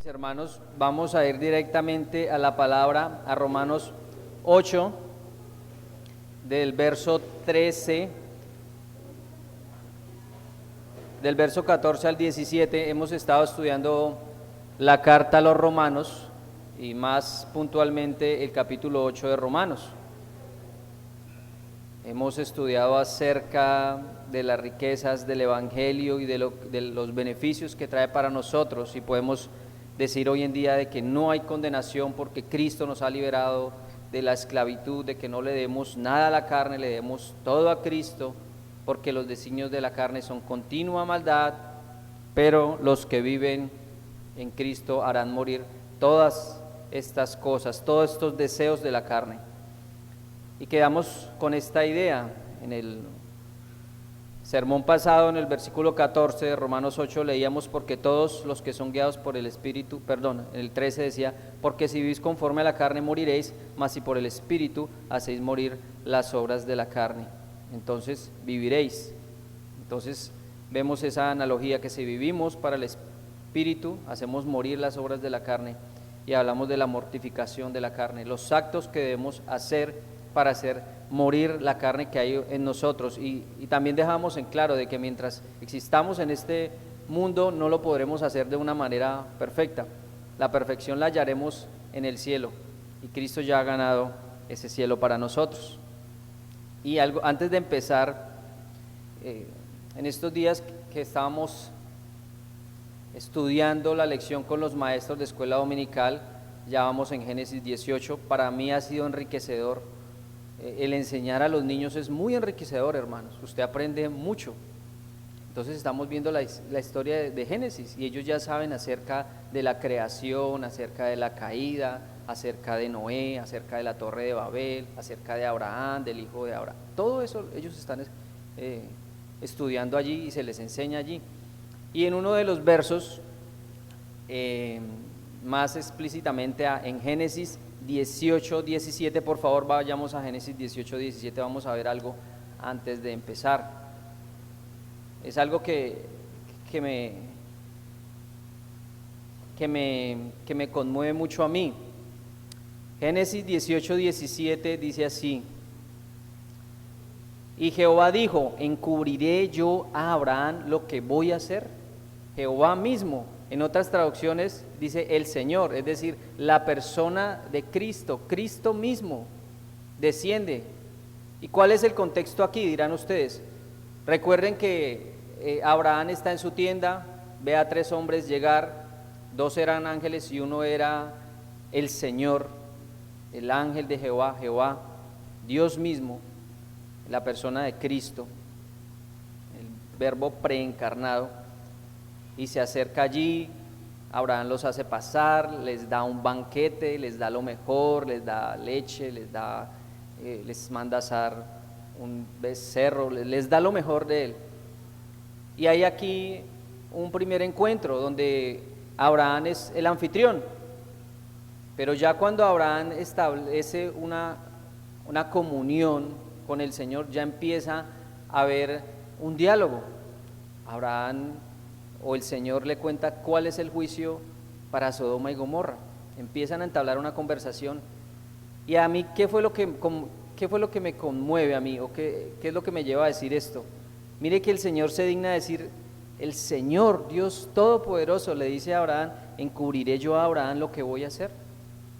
Mis hermanos, vamos a ir directamente a la palabra, a Romanos 8, del verso 13, del verso 14 al 17. Hemos estado estudiando la carta a los romanos y más puntualmente el capítulo 8 de Romanos. Hemos estudiado acerca de las riquezas del Evangelio y de los beneficios que trae para nosotros, y podemos decir hoy en día de que no hay condenación porque Cristo nos ha liberado de la esclavitud, de que no le demos nada a la carne, le demos todo a Cristo, porque los designios de la carne son continua maldad, pero los que viven en Cristo harán morir todas estas cosas, todos estos deseos de la carne. Y quedamos con esta idea. En el sermón pasado, en el versículo 14 de Romanos 8, leíamos: porque todos los que son guiados por el Espíritu, en el 13 decía: porque si vivís conforme a la carne moriréis, mas si por el Espíritu hacéis morir las obras de la carne, entonces viviréis. Entonces vemos esa analogía, que si vivimos para el Espíritu, hacemos morir las obras de la carne, y hablamos de la mortificación de la carne, los actos que debemos hacer para hacer morir la carne que hay en nosotros, y también dejamos en claro de que mientras existamos en este mundo no lo podremos hacer de una manera perfecta. La perfección la hallaremos en el cielo, y Cristo ya ha ganado ese cielo para nosotros. Y algo antes de empezar, en estos días que estábamos estudiando la lección con los maestros de escuela dominical, ya vamos en Génesis 18, para mí ha sido enriquecedor. El enseñar a los niños es muy enriquecedor, hermanos, usted aprende mucho. Entonces estamos viendo la historia de Génesis, y ellos ya saben acerca de la creación, acerca de la caída, acerca de Noé, acerca de la torre de Babel, acerca de Abraham, del hijo de Abraham. Todo eso ellos están estudiando allí y se les enseña allí. Y en uno de los versos, más explícitamente en Génesis 18, 17, por favor vayamos a Génesis 18, 17, vamos a ver algo antes de empezar. Es algo que me conmueve mucho a mí. Génesis 18, 17 dice así: y Jehová dijo: ¿encubriré yo a Abraham lo que voy a hacer? Jehová mismo. En otras traducciones dice el Señor, es decir, la persona de Cristo, Cristo mismo desciende. ¿Y cuál es el contexto aquí?, dirán ustedes. Recuerden que Abraham está en su tienda, ve a 3 hombres llegar, 2 eran ángeles y uno era el Señor, el ángel de Jehová, Jehová, Dios mismo, la persona de Cristo, el verbo preencarnado. Y se acerca allí, Abraham los hace pasar, les da un banquete, les da lo mejor, les da leche, les manda asar un becerro, les da lo mejor de él. Y hay aquí un primer encuentro donde Abraham es el anfitrión, pero ya cuando Abraham establece una comunión con el Señor, ya empieza a haber un diálogo. Abraham, o el Señor, le cuenta cuál es el juicio para Sodoma y Gomorra. Empiezan a entablar una conversación. Y a mí, ¿qué fue lo que me conmueve a mí? ¿O qué es lo que me lleva a decir esto? Mire que el Señor se digna decir, el Señor, Dios Todopoderoso, le dice a Abraham: ¿encubriré yo a Abraham lo que voy a hacer?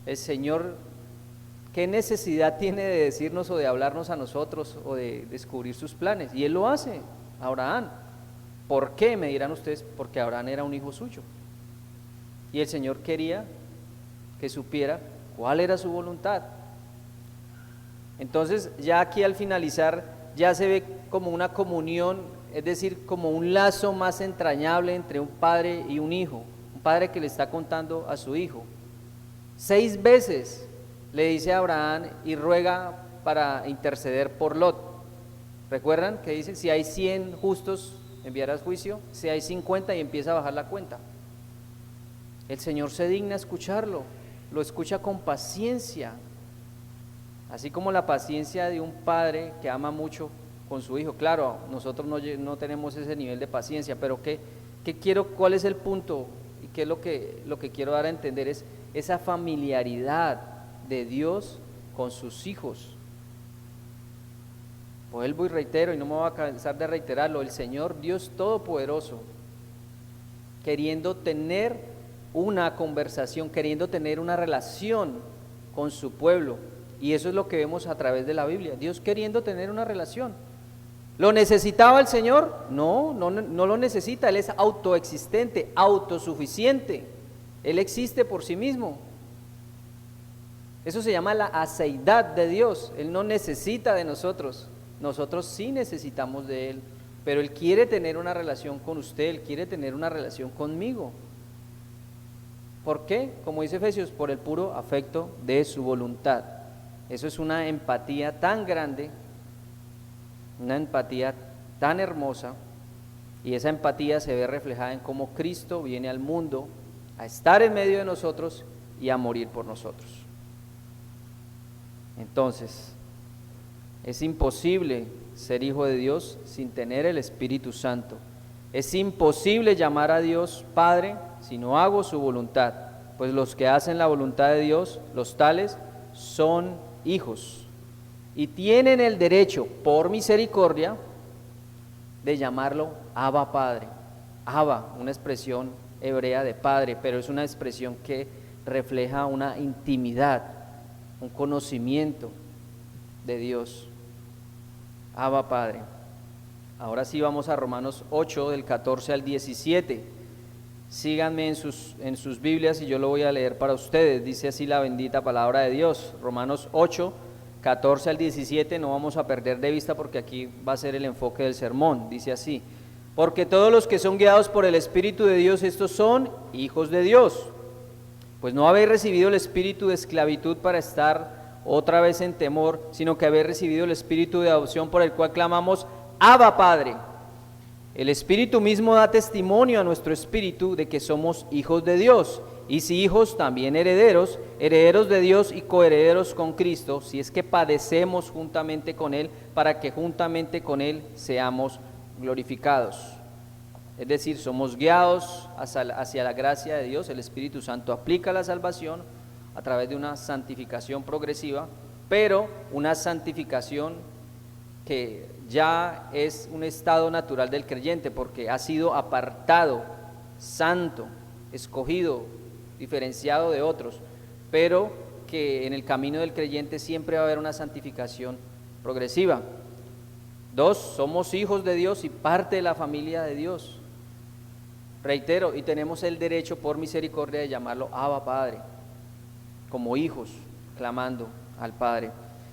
El Señor, ¿qué necesidad tiene de decirnos o de hablarnos a nosotros o de descubrir sus planes? Y Él lo hace, Abraham. ¿Por qué?, me dirán ustedes. Porque Abraham era un hijo suyo, y el Señor quería que supiera cuál era su voluntad. Entonces, ya aquí al finalizar, ya se ve como una comunión, es decir, como un lazo más entrañable entre un padre y un hijo, un padre que le está contando a su hijo. 6 veces le dice a Abraham y ruega para interceder por Lot. ¿Recuerdan que dice: si hay 100 justos, enviarás juicio? Si hay 50, y empieza a bajar la cuenta. El Señor se digna escucharlo, lo escucha con paciencia, así como la paciencia de un padre que ama mucho con su hijo. Claro, nosotros no tenemos ese nivel de paciencia, pero ¿cuál es el punto? ¿qué es lo que quiero dar a entender? Es esa familiaridad de Dios con sus hijos. Vuelvo y reitero, y no me voy a cansar de reiterarlo, el Señor Dios Todopoderoso, queriendo tener una conversación, queriendo tener una relación con su pueblo, y eso es lo que vemos a través de la Biblia, Dios queriendo tener una relación. ¿Lo necesitaba el Señor? No lo necesita, Él es autoexistente, autosuficiente, Él existe por sí mismo. Eso se llama la aseidad de Dios, Él no necesita de nosotros. Nosotros sí necesitamos de Él, pero Él quiere tener una relación con usted, Él quiere tener una relación conmigo. ¿Por qué? Como dice Efesios, por el puro afecto de su voluntad. Eso es una empatía tan grande, una empatía tan hermosa, y esa empatía se ve reflejada en cómo Cristo viene al mundo a estar en medio de nosotros y a morir por nosotros. Entonces, es imposible ser hijo de Dios sin tener el Espíritu Santo. Es imposible llamar a Dios Padre si no hago su voluntad, pues los que hacen la voluntad de Dios, los tales, son hijos y tienen el derecho, por misericordia, de llamarlo Abba Padre. Abba, una expresión hebrea de padre, pero es una expresión que refleja una intimidad, un conocimiento de Dios. Abba Padre. Ahora sí vamos a Romanos 8, del 14 al 17. Síganme en sus Biblias y yo lo voy a leer para ustedes. Dice así la bendita palabra de Dios. Romanos 8, 14 al 17, no vamos a perder de vista porque aquí va a ser el enfoque del sermón. Dice así: porque todos los que son guiados por el Espíritu de Dios, estos son hijos de Dios. Pues no habéis recibido el espíritu de esclavitud para estar otra vez en temor, sino que habéis recibido el espíritu de adopción por el cual clamamos Abba Padre. El Espíritu mismo da testimonio a nuestro espíritu de que somos hijos de Dios, y si hijos, también herederos, herederos de Dios y coherederos con Cristo, si es que padecemos juntamente con Él, para que juntamente con Él seamos glorificados. Es decir, somos guiados hacia la gracia de Dios. El Espíritu Santo aplica la salvación a través de una santificación progresiva, pero una santificación que ya es un estado natural del creyente, porque ha sido apartado, santo, escogido, diferenciado de otros, pero que en el camino del creyente siempre va a haber una santificación progresiva. 2, somos hijos de Dios y parte de la familia de Dios. Reitero, y tenemos el derecho por misericordia de llamarlo Abba Padre, como hijos, clamando al Padre.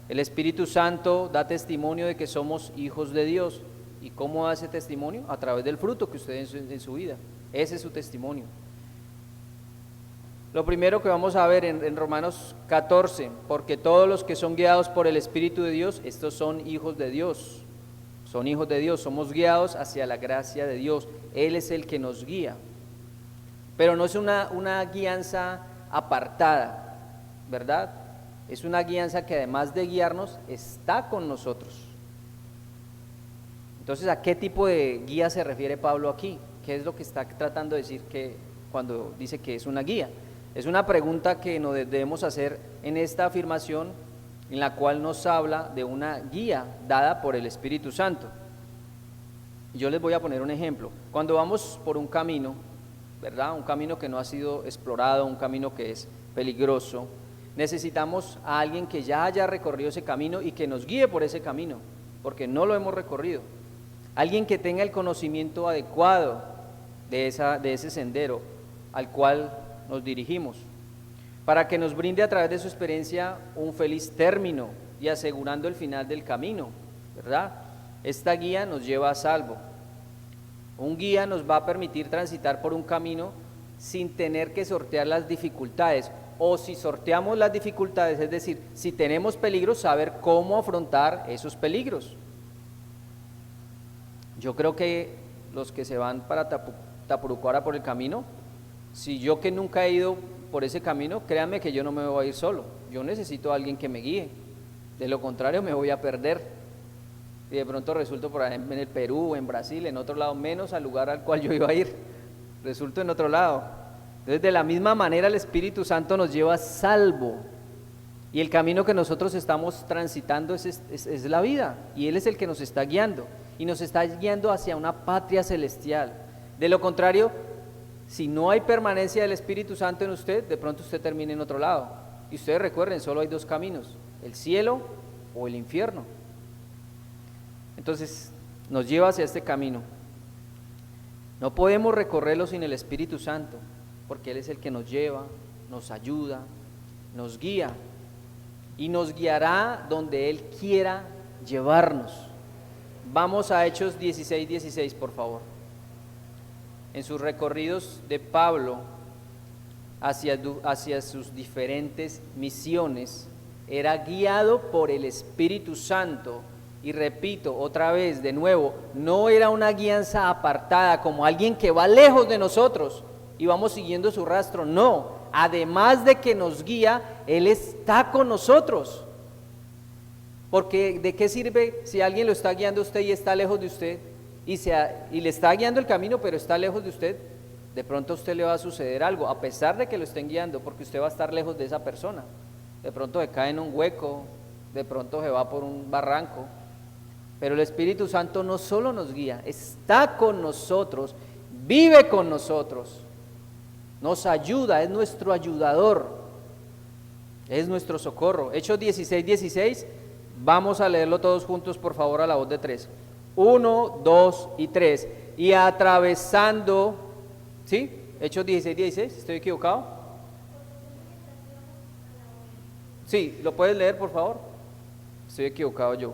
El Espíritu Santo da testimonio de que somos hijos de Dios. ¿Y cómo da ese testimonio? A través del fruto que usted en su vida. Ese es su testimonio. Lo primero que vamos a ver en Romanos 14, porque todos los que son guiados por el Espíritu de Dios, estos son hijos de Dios. Son hijos de Dios, somos guiados hacia la gracia de Dios. Él es el que nos guía. Pero no es una guianza apartada, ¿verdad? Es una guianza que además de guiarnos, está con nosotros. Entonces, ¿a qué tipo de guía se refiere Pablo aquí? ¿Qué es lo que está tratando de decir cuando dice que es una guía? Es una pregunta que nos debemos hacer en esta afirmación, en la cual nos habla de una guía dada por el Espíritu Santo. Yo les voy a poner un ejemplo. Cuando vamos por un camino, ¿verdad? Un camino que no ha sido explorado, un camino que es peligroso, necesitamos a alguien que ya haya recorrido ese camino y que nos guíe por ese camino, porque no lo hemos recorrido. Alguien que tenga el conocimiento adecuado de ese sendero al cual nos dirigimos, para que nos brinde a través de su experiencia un feliz término y asegurando el final del camino, ¿verdad? Esta guía nos lleva a salvo. Un guía nos va a permitir transitar por un camino sin tener que sortear las dificultades, o si sorteamos las dificultades, es decir, si tenemos peligros, saber cómo afrontar esos peligros. Yo creo que los que se van para Tapuruco ahora por el camino, si yo que nunca he ido por ese camino, créanme que yo no me voy a ir solo, yo necesito a alguien que me guíe, de lo contrario me voy a perder, y de pronto resulto por ejemplo en el Perú, en Brasil, en otro lado, menos al lugar al cual yo iba a ir, resulto en otro lado. Entonces, de la misma manera, el Espíritu Santo nos lleva salvo. Y el camino que nosotros estamos transitando es la vida. Y Él es el que nos está guiando. Y nos está guiando hacia una patria celestial. De lo contrario, si no hay permanencia del Espíritu Santo en usted, de pronto usted termina en otro lado. Y ustedes recuerden, solo hay dos caminos: el cielo o el infierno. Entonces, nos lleva hacia este camino. No podemos recorrerlo sin el Espíritu Santo, porque Él es el que nos lleva, nos ayuda, nos guía, y nos guiará donde Él quiera llevarnos. Vamos a Hechos 16:16, por favor. En sus recorridos de Pablo hacia sus diferentes misiones, era guiado por el Espíritu Santo. Y repito otra vez, de nuevo, no era una guianza apartada como alguien que va lejos de nosotros y vamos siguiendo su rastro. No, además de que nos guía, Él está con nosotros. Porque ¿de qué sirve si alguien lo está guiando a usted y está lejos de usted? Y le está guiando el camino, pero está lejos de usted. De pronto a usted le va a suceder algo, a pesar de que lo estén guiando, porque usted va a estar lejos de esa persona. De pronto se cae en un hueco, de pronto se va por un barranco. Pero el Espíritu Santo no solo nos guía, está con nosotros, vive con nosotros, nos ayuda, es nuestro ayudador, es nuestro socorro. Hechos 16:16, vamos a leerlo todos juntos, por favor, a la voz de 3. 1, 2 y 3. Y atravesando, ¿sí? Hechos 16:16, ¿estoy equivocado? Sí, ¿lo puedes leer, por favor? Estoy equivocado yo.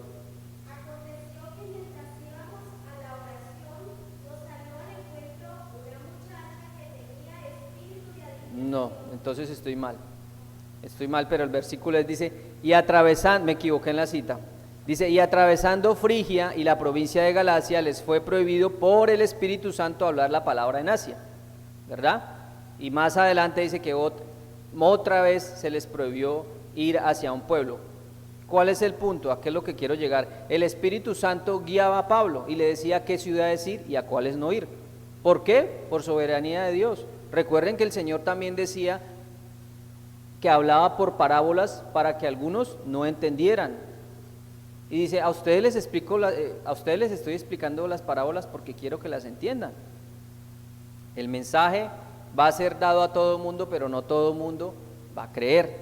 No, entonces estoy mal, pero el versículo dice, y atravesando, me equivoqué en la cita, dice, y atravesando Frigia y la provincia de Galacia, les fue prohibido por el Espíritu Santo hablar la palabra en Asia, ¿verdad? Y más adelante dice que otra vez se les prohibió ir hacia un pueblo. ¿Cuál es el punto? ¿A qué es lo que quiero llegar? El Espíritu Santo guiaba a Pablo y le decía a qué ciudades ir y a cuáles no ir. ¿Por qué? Por soberanía de Dios. Recuerden que el Señor también decía que hablaba por parábolas para que algunos no entendieran. Y dice, a ustedes les estoy explicando las parábolas porque quiero que las entiendan. El mensaje va a ser dado a todo el mundo, pero no todo el mundo va a creer.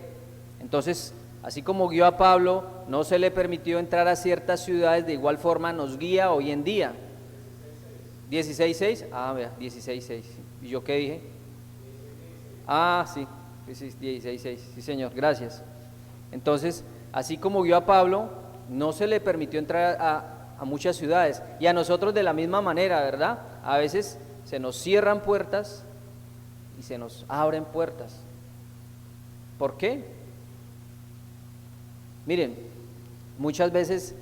Entonces, así como guió a Pablo, no se le permitió entrar a ciertas ciudades, de igual forma nos guía hoy en día. 16:6, vea, 16:6. ¿Y yo qué dije? Sí, 16:6, sí señor, gracias. Entonces, así como guió a Pablo, no se le permitió entrar a muchas ciudades, y a nosotros de la misma manera, ¿verdad? A veces se nos cierran puertas y se nos abren puertas. ¿Por qué? Miren, muchas veces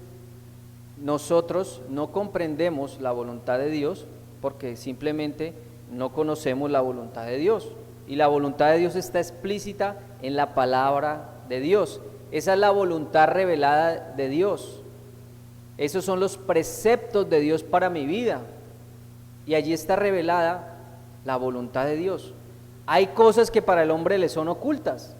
nosotros no comprendemos la voluntad de Dios porque simplemente no conocemos la voluntad de Dios. Y la voluntad de Dios está explícita en la palabra de Dios. Esa es la voluntad revelada de Dios. Esos son los preceptos de Dios para mi vida. Y allí está revelada la voluntad de Dios. Hay cosas que para el hombre le son ocultas.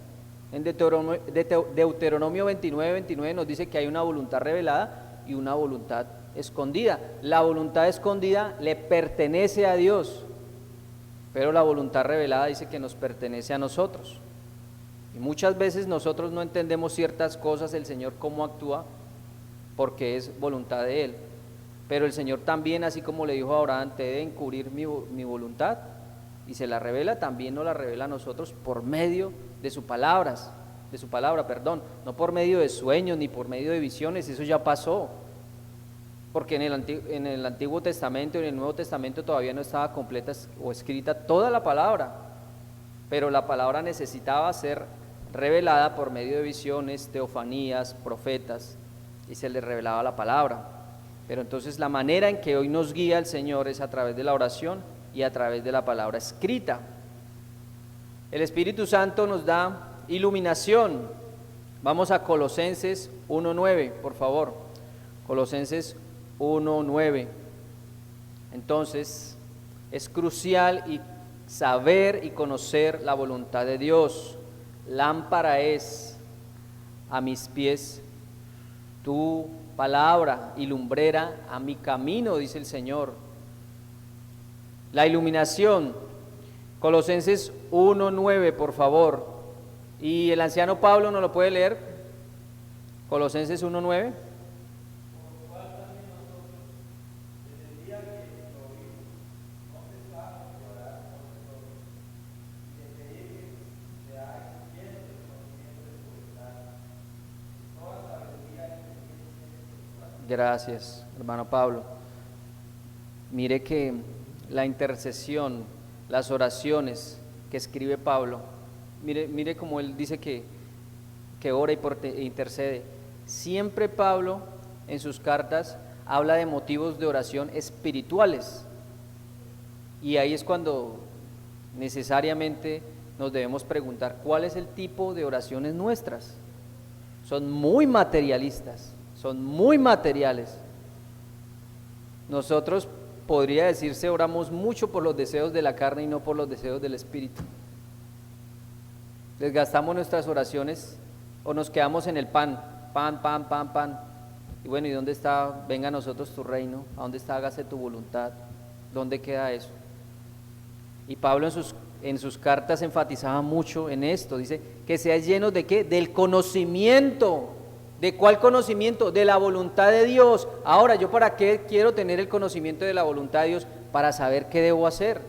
En Deuteronomio 29:29 nos dice que hay una voluntad revelada y una voluntad escondida. La voluntad escondida le pertenece a Dios, pero la voluntad revelada dice que nos pertenece a nosotros. Y muchas veces nosotros no entendemos ciertas cosas, el Señor cómo actúa, porque es voluntad de Él. Pero el Señor también, así como le dijo a Abraham, te debe encubrir mi voluntad, y se la revela, también nos la revela a nosotros por medio de su palabra, no por medio de sueños ni por medio de visiones. Eso ya pasó, porque en el Antiguo Testamento y en el Nuevo Testamento todavía no estaba completa o escrita toda la palabra, pero la palabra necesitaba ser revelada por medio de visiones, teofanías, profetas, y se le revelaba la palabra. Pero entonces la manera en que hoy nos guía el Señor es a través de la oración y a través de la palabra escrita. El Espíritu Santo nos da iluminación. Vamos a Colosenses 1:9, por favor. Colosenses 1:9. Entonces, es crucial y saber y conocer la voluntad de Dios. Lámpara es a mis pies tu palabra y lumbrera a mi camino, dice el Señor. La iluminación, Colosenses 1:9, por favor. Y el anciano Pablo nos lo puede leer, Colosenses 1:9. Gracias, hermano Pablo. Mire que la intercesión, las oraciones que escribe Pablo, mire cómo él dice que ora e intercede. Siempre Pablo en sus cartas habla de motivos de oración espirituales, y ahí es cuando necesariamente nos debemos preguntar cuál es el tipo de oraciones nuestras. Son muy materialistas, son muy materiales. Nosotros, podría decirse, oramos mucho por los deseos de la carne y no por los deseos del espíritu. Desgastamos nuestras oraciones o nos quedamos en el pan. Y bueno, ¿y dónde está? Venga a nosotros tu reino. ¿A dónde está? Hágase tu voluntad. ¿Dónde queda eso? Y Pablo en sus cartas enfatizaba mucho en esto. Dice que seáis llenos ¿de qué? Del conocimiento. ¿De cuál conocimiento? De la voluntad de Dios. Ahora, ¿yo para qué quiero tener el conocimiento de la voluntad de Dios? Para saber qué debo hacer.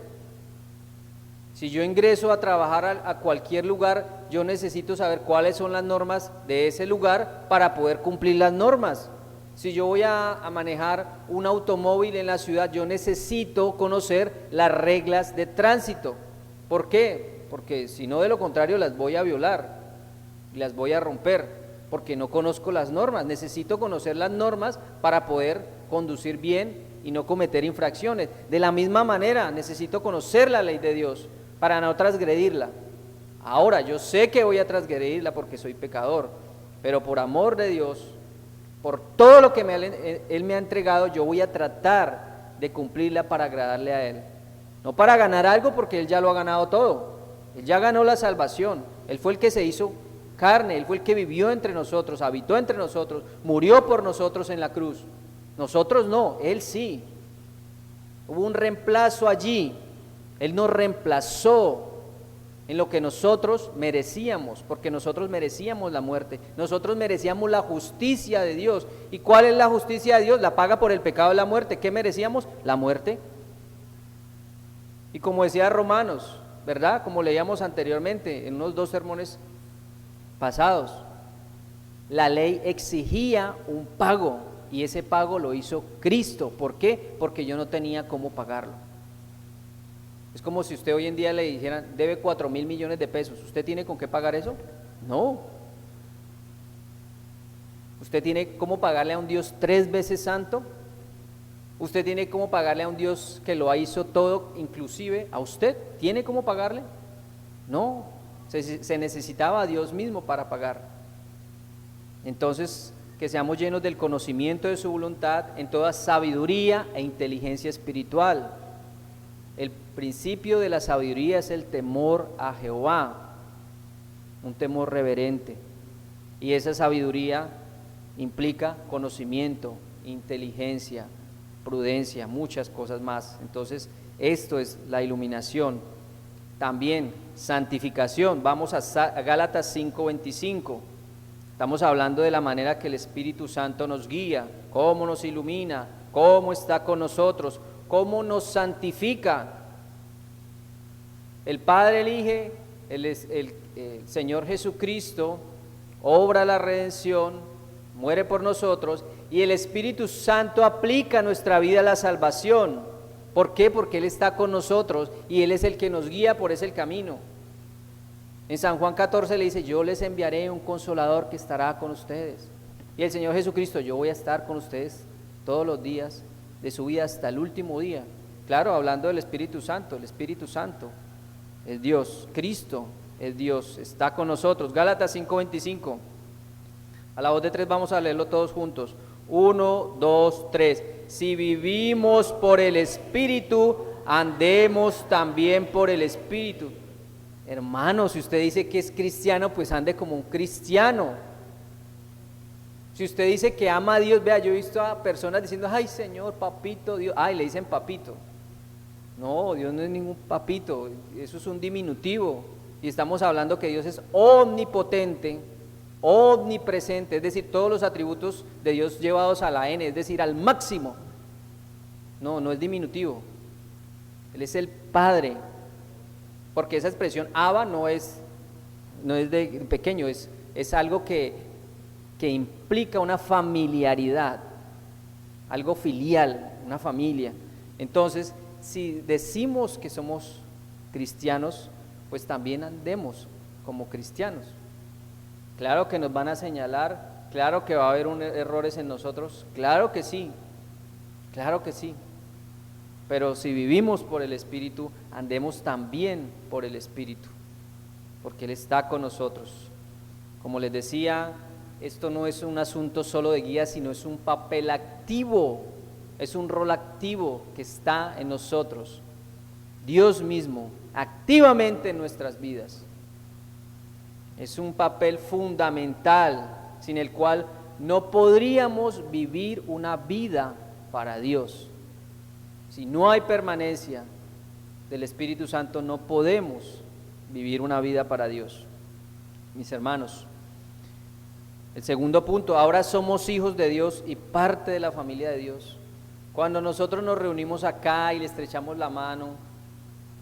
Si yo ingreso a trabajar a cualquier lugar, yo necesito saber cuáles son las normas de ese lugar para poder cumplir las normas. Si yo voy a manejar un automóvil en la ciudad, yo necesito conocer las reglas de tránsito. ¿Por qué? Porque si no, de lo contrario, las voy a violar y las voy a romper. Porque no conozco las normas. Necesito conocer las normas para poder conducir bien y no cometer infracciones. De la misma manera, necesito conocer la ley de Dios para no transgredirla. Ahora, yo sé que voy a transgredirla porque soy pecador, pero por amor de Dios, por todo lo que Él me ha entregado, yo voy a tratar de cumplirla para agradarle a Él. No para ganar algo, porque Él ya lo ha ganado todo. Él ya ganó la salvación. Él fue el que se hizo carne, Él fue el que vivió entre nosotros, habitó entre nosotros, murió por nosotros en la cruz. Nosotros no, Él sí. Hubo un reemplazo allí. Él nos reemplazó en lo que nosotros merecíamos, porque nosotros merecíamos la muerte, nosotros merecíamos la justicia de Dios. ¿Y cuál es la justicia de Dios? La paga por el pecado de la muerte. ¿Qué merecíamos? La muerte. Y como decía Romanos, ¿verdad? Como leíamos anteriormente en unos 2 sermones pasados, la ley exigía un pago y ese pago lo hizo Cristo. ¿Por qué? Porque yo no tenía cómo pagarlo. Es como si usted hoy en día le dijeran, debe 4.000 millones de pesos, ¿usted tiene con qué pagar eso? No. ¿Usted tiene cómo pagarle a un Dios 3 veces santo? ¿Usted tiene cómo pagarle a un Dios que lo hizo todo, inclusive a usted? ¿Tiene cómo pagarle? No. Se necesitaba a Dios mismo para pagar. Entonces, que seamos llenos del conocimiento de su voluntad en toda sabiduría e inteligencia espiritual. El principio de la sabiduría es el temor a Jehová, un temor reverente. Y esa sabiduría implica conocimiento, inteligencia, prudencia, muchas cosas más. Entonces, esto es la iluminación. También santificación. Vamos a Gálatas 5:25. Estamos hablando de la manera que el Espíritu Santo nos guía, cómo nos ilumina, cómo está con nosotros, cómo nos santifica. El Padre elige, el Señor Jesucristo obra la redención, muere por nosotros, y el Espíritu Santo aplica a nuestra vida la salvación. ¿Por qué? Porque Él está con nosotros y Él es el que nos guía por ese camino. En San Juan 14 le dice, yo les enviaré un consolador que estará con ustedes. Y el Señor Jesucristo, yo voy a estar con ustedes todos los días de su vida hasta el último día. Claro, hablando del Espíritu Santo, el Espíritu Santo es Dios, Cristo es Dios, está con nosotros. Gálatas 5:25. A la voz de 3 vamos a leerlo todos juntos. 1, 2, 3. Si vivimos por el Espíritu, andemos también por el Espíritu. Hermano, si usted dice que es cristiano, pues ande como un cristiano. Si usted dice que ama a Dios, vea, yo he visto a personas diciendo, ay Señor, papito, Dios, ay, le dicen papito. No, Dios no es ningún papito, eso es un diminutivo. Y estamos hablando que Dios es omnipotente, omnipresente, es decir, todos los atributos de Dios llevados a la N, es decir, al máximo. No, no es diminutivo. Él es el Padre. Porque esa expresión Abba no es de pequeño, es algo que implica una familiaridad, algo filial, una familia. Entonces, si decimos que somos cristianos, pues también andemos como cristianos. Claro que nos van a señalar, claro que va a haber errores en nosotros, claro que sí, pero si vivimos por el Espíritu, andemos también por el Espíritu, porque Él está con nosotros. Como les decía, esto no es un asunto solo de guía, sino es un papel activo, es un rol activo que está en nosotros, Dios mismo, activamente en nuestras vidas. Es un papel fundamental, sin el cual no podríamos vivir una vida para Dios. Si no hay permanencia del Espíritu Santo, no podemos vivir una vida para Dios. Mis hermanos, el segundo punto, ahora somos hijos de Dios y parte de la familia de Dios. Cuando nosotros nos reunimos acá y le estrechamos la mano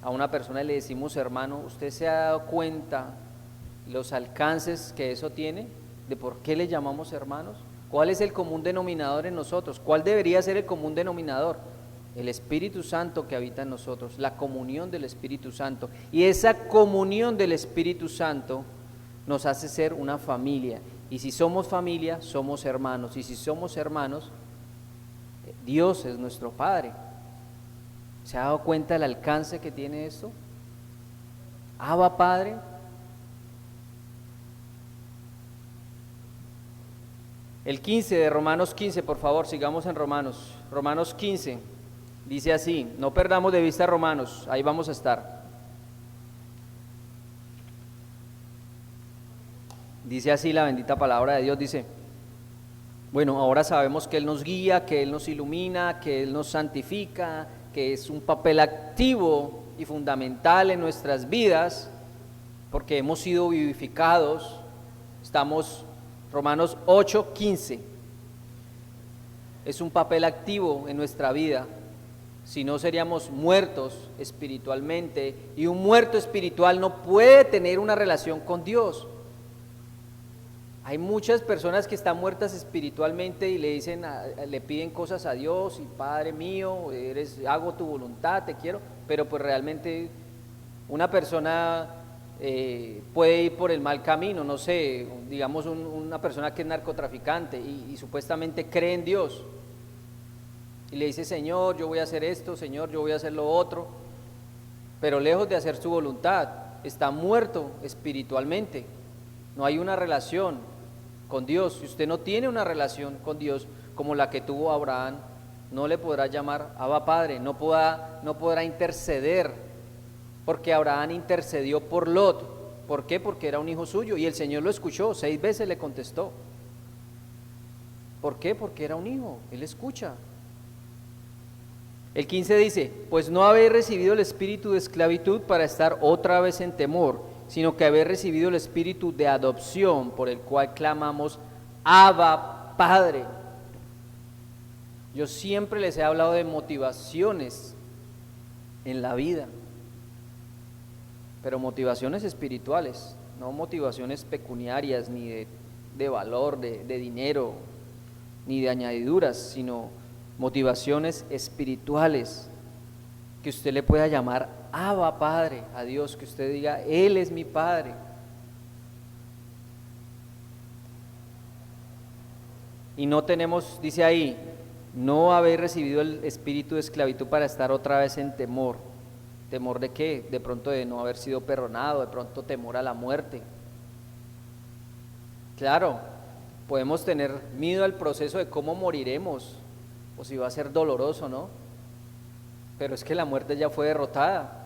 a una persona y le decimos hermano, ¿usted se ha dado cuenta los alcances que eso tiene? ¿De por qué le llamamos hermanos? ¿Cuál es el común denominador en nosotros? ¿Cuál debería ser el común denominador? El Espíritu Santo que habita en nosotros, la comunión del Espíritu Santo. Y esa comunión del Espíritu Santo nos hace ser una familia. Y si somos familia, somos hermanos. Y si somos hermanos, Dios es nuestro Padre. ¿Se ha dado cuenta del alcance que tiene esto? Abba Padre. El 15 de Romanos 15, por favor, sigamos en Romanos. Romanos 15, dice así, no perdamos de vista Romanos, ahí vamos a estar. Dice así la bendita palabra de Dios, dice, bueno, ahora sabemos que Él nos guía, que Él nos ilumina, que Él nos santifica, que es un papel activo y fundamental en nuestras vidas, porque hemos sido vivificados, estamos... Romanos 8:15 es un papel activo en nuestra vida, si no seríamos muertos espiritualmente, y un muerto espiritual no puede tener una relación con Dios. Hay muchas personas que están muertas espiritualmente y le dicen, le piden cosas a Dios, y Padre mío, hago tu voluntad, te quiero, pero pues realmente una persona puede ir por el mal camino, no sé, digamos una persona que es narcotraficante y supuestamente cree en Dios y le dice, Señor, yo voy a hacer esto, Señor, yo voy a hacer lo otro, pero lejos de hacer su voluntad, está muerto espiritualmente, no hay una relación con Dios. Si usted no tiene una relación con Dios como la que tuvo Abraham, no le podrá llamar Abba Padre, no podrá interceder, porque Abraham intercedió por Lot. ¿Por qué? Porque era un hijo suyo y el Señor lo escuchó, 6 veces le contestó. ¿Por qué? Porque era un hijo, Él escucha. El 15 dice, pues no habéis recibido el espíritu de esclavitud para estar otra vez en temor, sino que habéis recibido el espíritu de adopción, por el cual clamamos, Abba Padre. Yo siempre les he hablado de motivaciones en la vida, pero motivaciones espirituales, no motivaciones pecuniarias, ni de valor, de dinero, ni de añadiduras, sino motivaciones espirituales, que usted le pueda llamar Abba Padre a Dios, que usted diga, Él es mi Padre. Y no tenemos, dice ahí, no habéis recibido el espíritu de esclavitud para estar otra vez en temor. ¿Temor de qué? De pronto de no haber sido perdonado, de pronto temor a la muerte. Claro, podemos tener miedo al proceso de cómo moriremos, o si va a ser doloroso, ¿no? pero es que la muerte ya fue derrotada.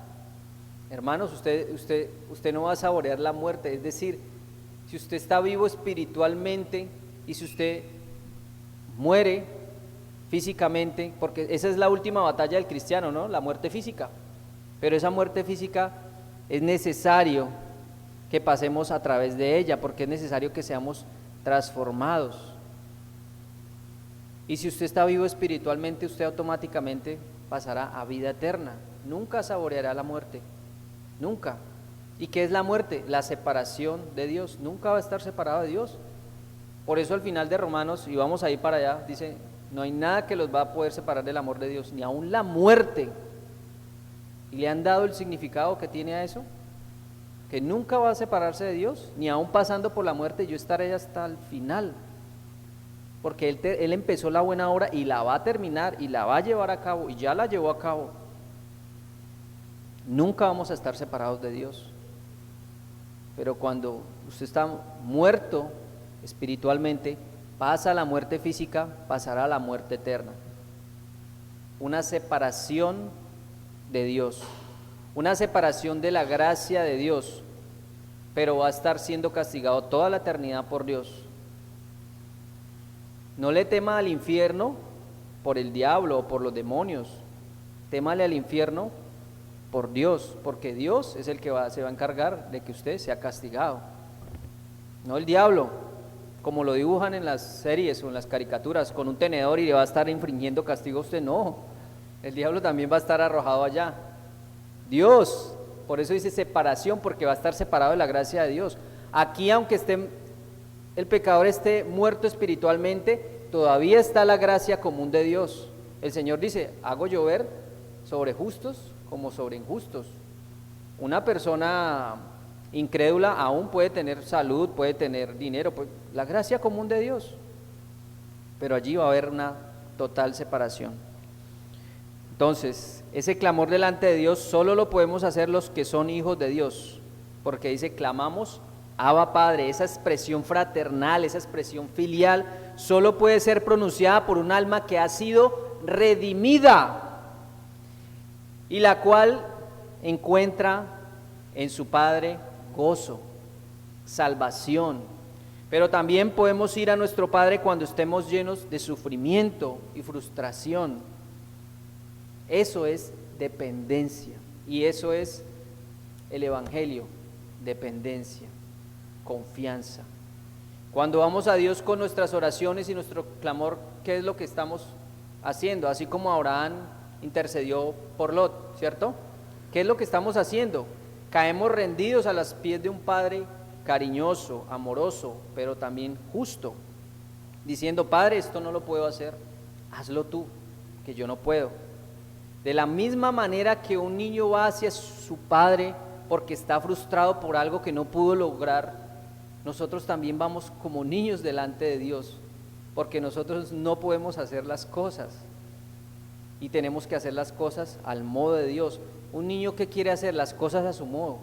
Hermanos, usted no va a saborear la muerte. Es decir, si usted está vivo espiritualmente y si usted muere físicamente, porque esa es la última batalla del cristiano, ¿no? La muerte física. Pero esa muerte física es necesario que pasemos a través de ella, porque es necesario que seamos transformados. Y si usted está vivo espiritualmente, usted automáticamente pasará a vida eterna. Nunca saboreará la muerte, nunca. ¿Y qué es la muerte? La separación de Dios. Nunca va a estar separado de Dios. Por eso al final de Romanos, y vamos a ir para allá, dice, no hay nada que los va a poder separar del amor de Dios, ni aun la muerte. ¿Y le han dado el significado que tiene a eso? Que nunca va a separarse de Dios, ni aun pasando por la muerte, yo estaré hasta el final. Porque él empezó la buena obra y la va a terminar y la va a llevar a cabo y ya la llevó a cabo. Nunca vamos a estar separados de Dios. Pero cuando usted está muerto espiritualmente, pasa a la muerte física, pasará a la muerte eterna. Una separación de Dios, una separación de la gracia de Dios, pero va a estar siendo castigado toda la eternidad por Dios. No le tema al infierno por el diablo o por los demonios, témale al infierno por Dios, porque Dios es el que se va a encargar de que usted sea castigado, no el diablo, como lo dibujan en las series o en las caricaturas, con un tenedor y le va a estar infringiendo castigo a usted. No, el diablo también va a estar arrojado allá. Dios, por eso dice separación, porque va a estar separado de la gracia de Dios. Aquí, aunque el pecador esté muerto espiritualmente, todavía está la gracia común de Dios. El Señor dice, hago llover sobre justos como sobre injustos. Una persona incrédula aún puede tener salud, puede tener dinero, la gracia común de Dios, pero allí va a haber una total separación. Entonces, ese clamor delante de Dios solo lo podemos hacer los que son hijos de Dios, porque dice, clamamos Abba Padre. Esa expresión fraternal, esa expresión filial, solo puede ser pronunciada por un alma que ha sido redimida y la cual encuentra en su Padre gozo, salvación. Pero también podemos ir a nuestro Padre cuando estemos llenos de sufrimiento y frustración. Eso es dependencia, y eso es el Evangelio, dependencia, confianza. Cuando vamos a Dios con nuestras oraciones y nuestro clamor, ¿qué es lo que estamos haciendo? Así como Abraham intercedió por Lot, ¿cierto? ¿Qué es lo que estamos haciendo? Caemos rendidos a los pies de un Padre cariñoso, amoroso, pero también justo, diciendo, Padre, esto no lo puedo hacer, hazlo tú, que yo no puedo. De la misma manera que un niño va hacia su padre porque está frustrado por algo que no pudo lograr, nosotros también vamos como niños delante de Dios, porque nosotros no podemos hacer las cosas y tenemos que hacer las cosas al modo de Dios. Un niño que quiere hacer las cosas a su modo.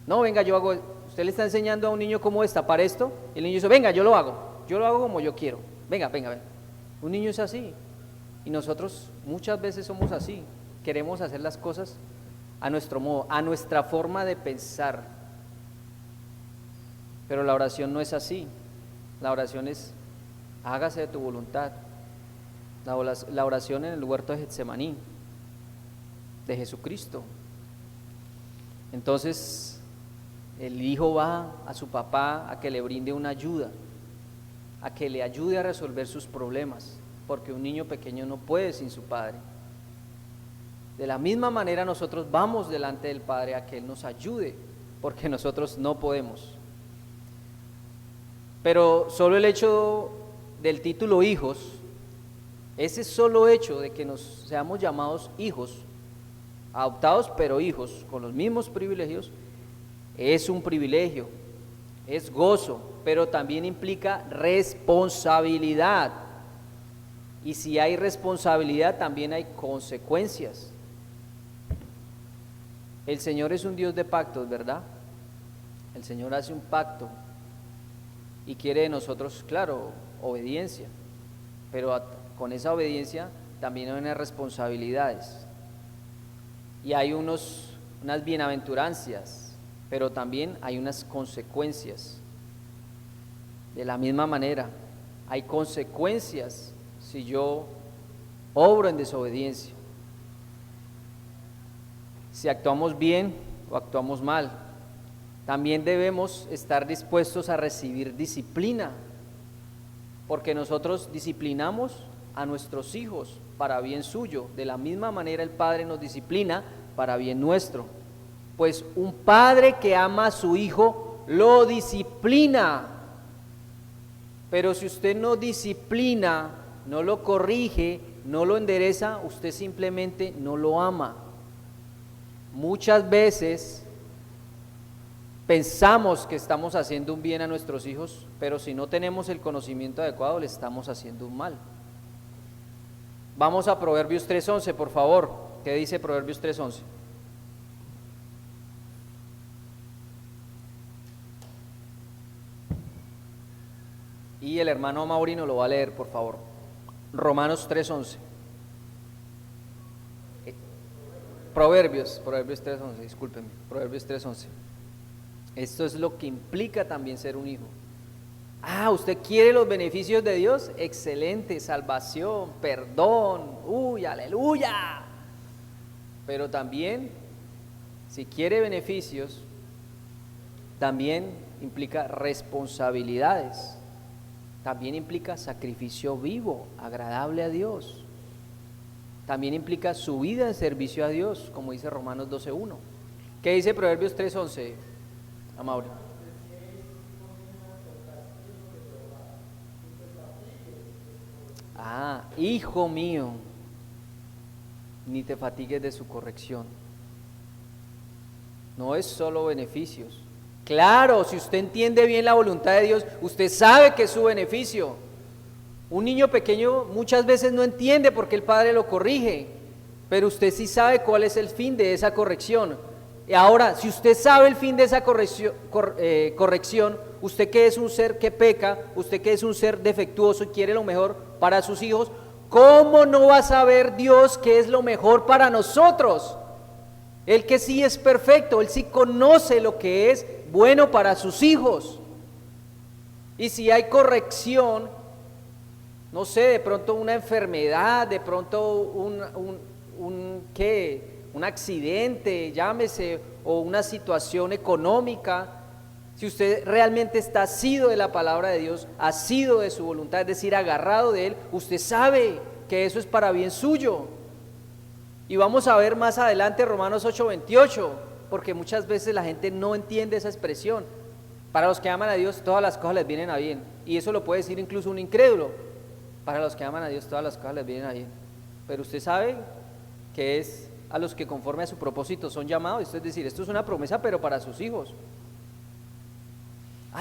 No, venga, yo hago. Usted le está enseñando a un niño cómo destapar esto y el niño dice, venga, yo lo hago como yo quiero. Venga. Un niño es así. Y nosotros muchas veces somos así, queremos hacer las cosas a nuestro modo, a nuestra forma de pensar. Pero la oración no es así, la oración es, hágase de tu voluntad. La oración en el huerto de Getsemaní, de Jesucristo. Entonces, el hijo va a su papá a que le brinde una ayuda, a que le ayude a resolver sus problemas, porque un niño pequeño no puede sin su padre. De la misma manera nosotros vamos delante del Padre a que Él nos ayude, porque nosotros no podemos. Pero solo el hecho del título hijos, ese solo hecho de que nos seamos llamados hijos, adoptados pero hijos, con los mismos privilegios, es un privilegio, es gozo, pero también implica responsabilidad. Y si hay responsabilidad, también hay consecuencias. El Señor es un Dios de pactos, ¿verdad? El Señor hace un pacto y quiere de nosotros, claro, obediencia, pero con esa obediencia también hay unas responsabilidades. Y hay unas bienaventuranzas, pero también hay unas consecuencias. De la misma manera, hay consecuencias si yo obro en desobediencia. Si actuamos bien o actuamos mal. También debemos estar dispuestos a recibir disciplina, porque nosotros disciplinamos a nuestros hijos para bien suyo. De la misma manera el Padre nos disciplina para bien nuestro. Pues un padre que ama a su hijo lo disciplina. Pero si usted no disciplina, no lo corrige, no lo endereza, usted simplemente no lo ama. Muchas veces pensamos que estamos haciendo un bien a nuestros hijos, pero si no tenemos el conocimiento adecuado, le estamos haciendo un mal. Vamos a Proverbios 3:11, por favor. ¿Qué dice Proverbios 3:11? Y el hermano Maurino lo va a leer, por favor. Romanos 3:11. Proverbios 3:11, discúlpenme. Proverbios 3:11. Esto es lo que implica también ser un hijo. ¿Usted quiere los beneficios de Dios? Excelente, salvación, perdón, ¡uy, aleluya! Pero también, si quiere beneficios, también implica responsabilidades, también implica sacrificio vivo, agradable a Dios, también implica su vida en servicio a Dios, como dice Romanos 12:1. ¿Qué dice Proverbios 3:11, Amaury? Hijo mío, ni te fatigues de su corrección. No es solo beneficios. Claro, si usted entiende bien la voluntad de Dios, usted sabe que es su beneficio. Un niño pequeño muchas veces no entiende por qué el padre lo corrige, pero usted sí sabe cuál es el fin de esa corrección. Y ahora, si usted sabe el fin de esa corrección, usted que es un ser que peca, usted que es un ser defectuoso y quiere lo mejor para sus hijos, ¿cómo no va a saber Dios qué es lo mejor para nosotros? Él que sí es perfecto, Él sí conoce lo que es bueno para sus hijos. Y si hay corrección, no sé, de pronto una enfermedad, de pronto un accidente, llámese, o una situación económica, si usted realmente está asido de la palabra de Dios, asido de su voluntad, es decir, agarrado de Él, usted sabe que eso es para bien suyo. Y vamos a ver más adelante Romanos 8:28, porque muchas veces la gente no entiende esa expresión. Para los que aman a Dios, todas las cosas les vienen a bien. Y eso lo puede decir incluso un incrédulo. Para los que aman a Dios, todas las cosas les vienen a bien. Pero usted sabe que es a los que conforme a su propósito son llamados. Esto es decir, esto es una promesa, pero para sus hijos.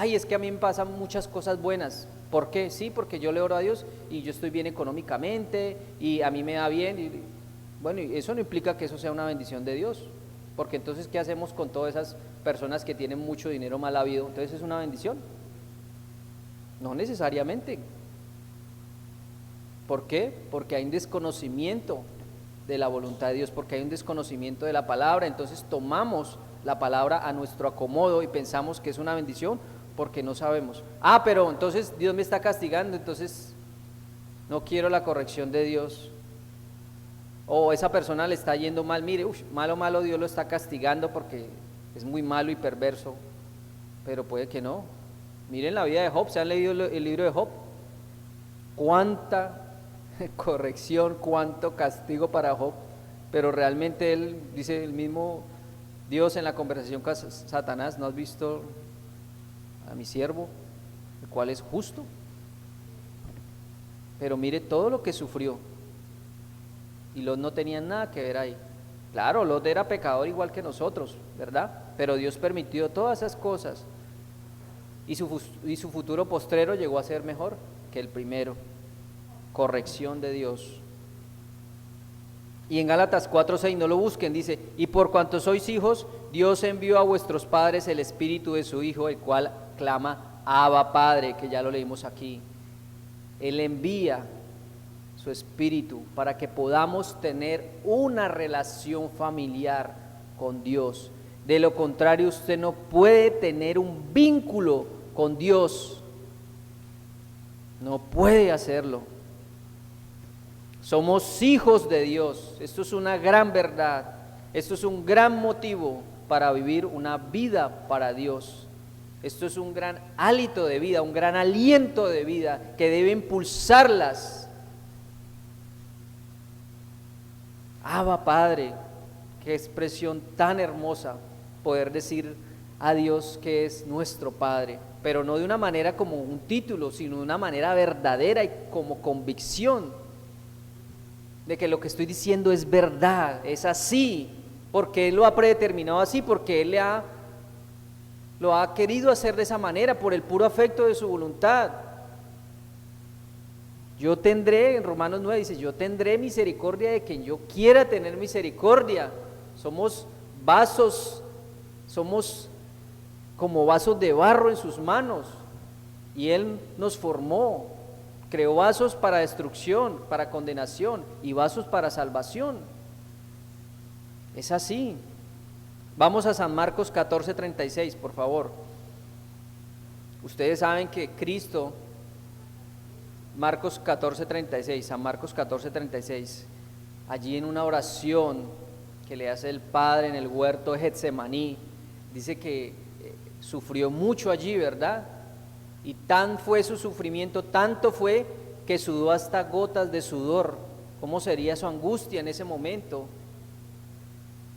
Es que a mí me pasan muchas cosas buenas. ¿Por qué? Sí, porque yo le oro a Dios y yo estoy bien económicamente y a mí me da bien. Bueno, y eso no implica que eso sea una bendición de Dios, porque entonces, ¿qué hacemos con todas esas personas que tienen mucho dinero mal habido? Entonces, ¿es una bendición? No necesariamente. ¿Por qué? Porque hay un desconocimiento de la voluntad de Dios, porque hay un desconocimiento de la palabra. Entonces tomamos la palabra a nuestro acomodo y pensamos que es una bendición porque no sabemos. Pero entonces Dios me está castigando, entonces no quiero la corrección de Dios. O esa persona le está yendo mal, mire, malo Dios lo está castigando porque es muy malo y perverso, pero puede que no. Miren la vida de Job, ¿se han leído el libro de Job? Cuánta corrección, cuánto castigo para Job, pero realmente él dice el mismo Dios en la conversación con Satanás: ¿no has visto a mi siervo, el cual es justo? Pero mire todo lo que sufrió, y Lot no tenía nada que ver ahí. Claro, Lot era pecador igual que nosotros, ¿verdad? Pero Dios permitió todas esas cosas, y su futuro postrero llegó a ser mejor que el primero. Corrección de Dios. Y en Gálatas 4:6, no lo busquen, dice: y por cuanto sois hijos, Dios envió a vuestros padres el espíritu de su Hijo, el cual clama: Abba, Padre, que ya lo leímos aquí. Él envía su espíritu, para que podamos tener una relación familiar con Dios. De lo contrario, usted no puede tener un vínculo con Dios. No puede hacerlo. Somos hijos de Dios. Esto es una gran verdad. Esto es un gran motivo para vivir una vida para Dios. Esto es un gran hálito de vida, un gran aliento de vida que debe impulsarlas. Abba Padre, qué expresión tan hermosa poder decir a Dios que es nuestro Padre, pero no de una manera como un título, sino de una manera verdadera y como convicción de que lo que estoy diciendo es verdad, es así, porque Él lo ha predeterminado así, porque Él lo ha querido hacer de esa manera, por el puro afecto de su voluntad. Yo tendré, en Romanos 9 dice, yo tendré misericordia de quien yo quiera tener misericordia. Somos vasos, somos como vasos de barro en sus manos, y Él nos formó, creó vasos para destrucción, para condenación, y vasos para salvación. Es así. Vamos a San Marcos 14:36, por favor. Ustedes saben que Cristo, Marcos 14:36, San Marcos 14:36, allí en una oración que le hace el Padre en el huerto de Getsemaní, dice que sufrió mucho allí, ¿verdad? Y tan fue su sufrimiento, tanto fue que sudó hasta gotas de sudor. ¿Cómo sería su angustia en ese momento,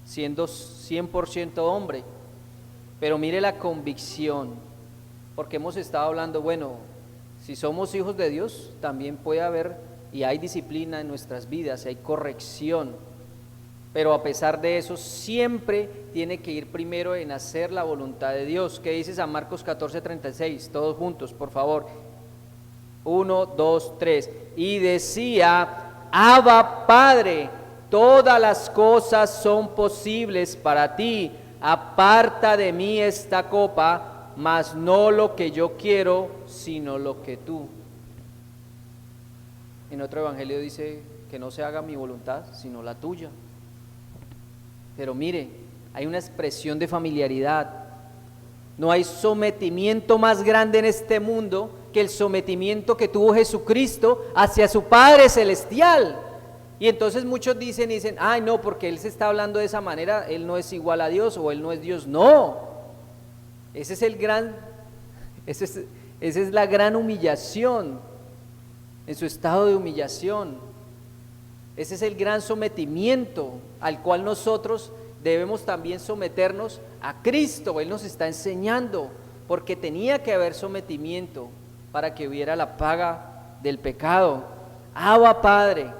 siendo 100% hombre? Pero mire la convicción, porque hemos estado hablando, bueno, si somos hijos de Dios, también puede haber y hay disciplina en nuestras vidas, hay corrección, pero a pesar de eso siempre tiene que ir primero en hacer la voluntad de Dios. ¿Qué dice San Marcos 14:36? Todos juntos, por favor. 1, 2, 3. Y decía: Abba Padre, todas las cosas son posibles para ti, aparta de mí esta copa, mas no lo que yo quiero, sino lo que tú. En otro evangelio dice que no se haga mi voluntad, sino la tuya. Pero mire, hay una expresión de familiaridad. No hay sometimiento más grande en este mundo que el sometimiento que tuvo Jesucristo hacia su Padre Celestial. Y entonces muchos dicen, ay no, porque Él se está hablando de esa manera, Él no es igual a Dios o Él no es Dios. No, esa es la gran humillación, en su estado de humillación. Ese es el gran sometimiento al cual nosotros debemos también someternos a Cristo. Él nos está enseñando, porque tenía que haber sometimiento para que hubiera la paga del pecado. Abba Padre,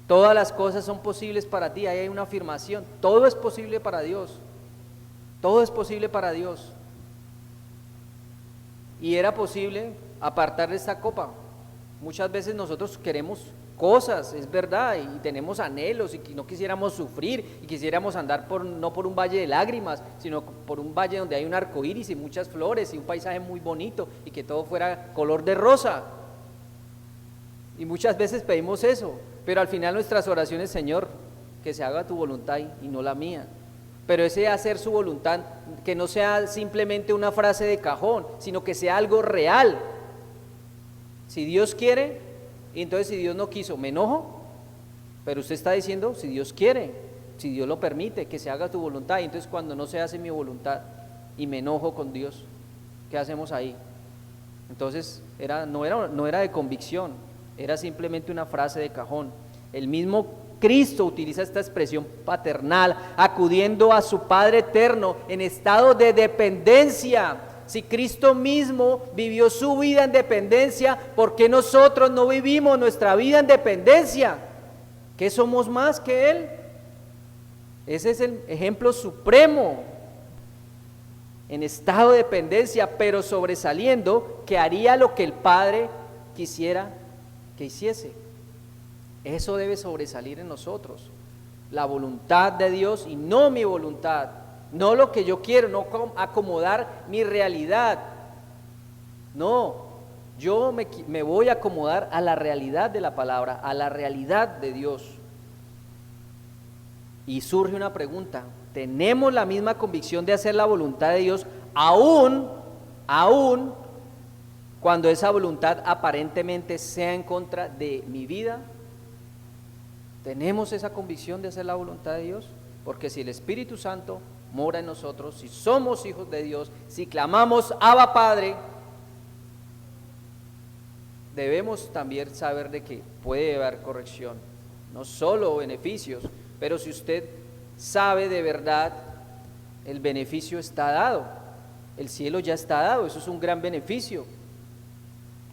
todas las cosas son posibles para ti. Ahí hay una afirmación, todo es posible para Dios, todo es posible para Dios. Y era posible apartar de esta copa. Muchas veces nosotros queremos cosas, es verdad, y tenemos anhelos y no quisiéramos sufrir y quisiéramos andar no por un valle de lágrimas, sino por un valle donde hay un arco iris y muchas flores y un paisaje muy bonito y que todo fuera color de rosa. Y muchas veces pedimos eso, pero al final nuestras oraciones: Señor, que se haga tu voluntad y no la mía. Pero ese hacer su voluntad, que no sea simplemente una frase de cajón, sino que sea algo real. Si Dios quiere, y entonces si Dios no quiso, ¿me enojo? Pero usted está diciendo, si Dios quiere, si Dios lo permite, que se haga tu voluntad. Y entonces cuando no se hace mi voluntad y me enojo con Dios, ¿qué hacemos ahí? Entonces no era de convicción, era simplemente una frase de cajón. El mismo Cristo utiliza esta expresión paternal, acudiendo a su Padre eterno en estado de dependencia. Si Cristo mismo vivió su vida en dependencia, ¿por qué nosotros no vivimos nuestra vida en dependencia? ¿Qué somos más que Él? Ese es el ejemplo supremo, en estado de dependencia, pero sobresaliendo, que haría lo que el Padre quisiera que hiciese. Eso debe sobresalir en nosotros, la voluntad de Dios y no mi voluntad. No lo que yo quiero, no acomodar mi realidad. No, me voy a acomodar a la realidad de la palabra, a la realidad de Dios. Y surge una pregunta: ¿tenemos la misma convicción de hacer la voluntad de Dios aún cuando esa voluntad aparentemente sea en contra de mi vida? ¿Tenemos esa convicción de hacer la voluntad de Dios? Porque si el Espíritu Santo mora en nosotros, si somos hijos de Dios, si clamamos Abba Padre, debemos también saber de que puede haber corrección, no solo beneficios, pero si usted sabe de verdad, el beneficio está dado, el cielo ya está dado, eso es un gran beneficio.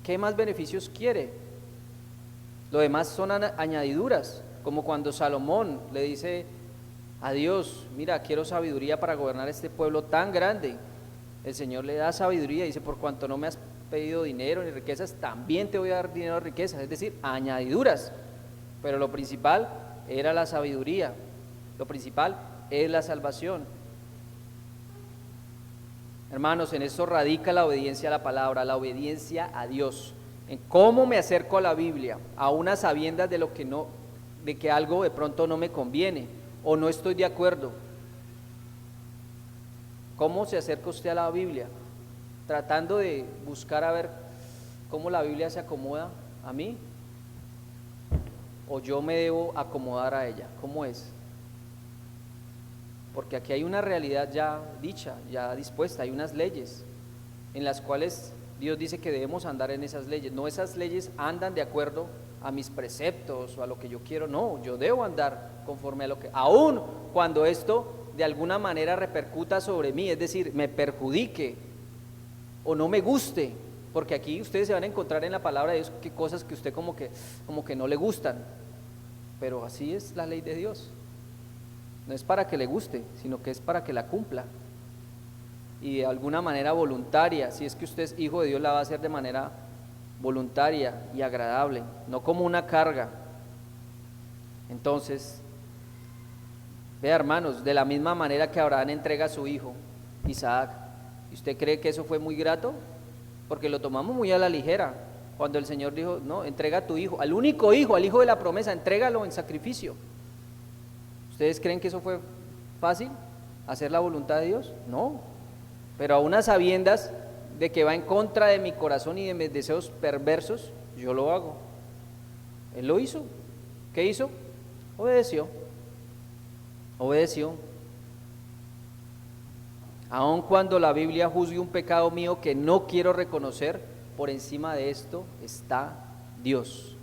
¿Qué más beneficios quiere? Lo demás son añadiduras, como cuando Salomón le dice a Dios: mira, quiero sabiduría para gobernar este pueblo tan grande. El Señor le da sabiduría y dice: por cuanto no me has pedido dinero ni riquezas, también te voy a dar dinero y riquezas, es decir, añadiduras. Pero lo principal era la sabiduría, lo principal es la salvación. Hermanos, en esto radica la obediencia a la palabra, la obediencia a Dios. En cómo me acerco a la Biblia, a unas sabiendas de que algo de pronto no me conviene o no estoy de acuerdo. ¿Cómo se acerca usted a la Biblia? Tratando de buscar a ver cómo la Biblia se acomoda a mí, o yo me debo acomodar a ella. ¿Cómo es? Porque aquí hay una realidad ya dicha, ya dispuesta, hay unas leyes en las cuales Dios dice que debemos andar en esas leyes. No esas leyes andan de acuerdo a mis preceptos o a lo que yo quiero, no, yo debo andar conforme a lo que, aun cuando esto de alguna manera repercuta sobre mí, es decir, me perjudique o no me guste, porque aquí ustedes se van a encontrar en la palabra de Dios que cosas que usted como que no le gustan, pero así es la ley de Dios. No es para que le guste, sino que es para que la cumpla. Y de alguna manera voluntaria, si es que usted es hijo de Dios, la va a hacer de manera voluntaria y agradable, no como una carga. Entonces, vea, hermanos, de la misma manera que Abraham entrega a su hijo, Isaac, ¿y usted cree que eso fue muy grato? Porque lo tomamos muy a la ligera, cuando el Señor dijo: no, entrega a tu hijo, al único hijo, al hijo de la promesa, entrégalo en sacrificio. ¿Ustedes creen que eso fue fácil? ¿Hacer la voluntad de Dios? No, pero aún a sabiendas de que va en contra de mi corazón y de mis deseos perversos, yo lo hago. Él lo hizo. ¿Qué hizo? Obedeció. Aun cuando la Biblia juzgue un pecado mío que no quiero reconocer, por encima de esto está Dios.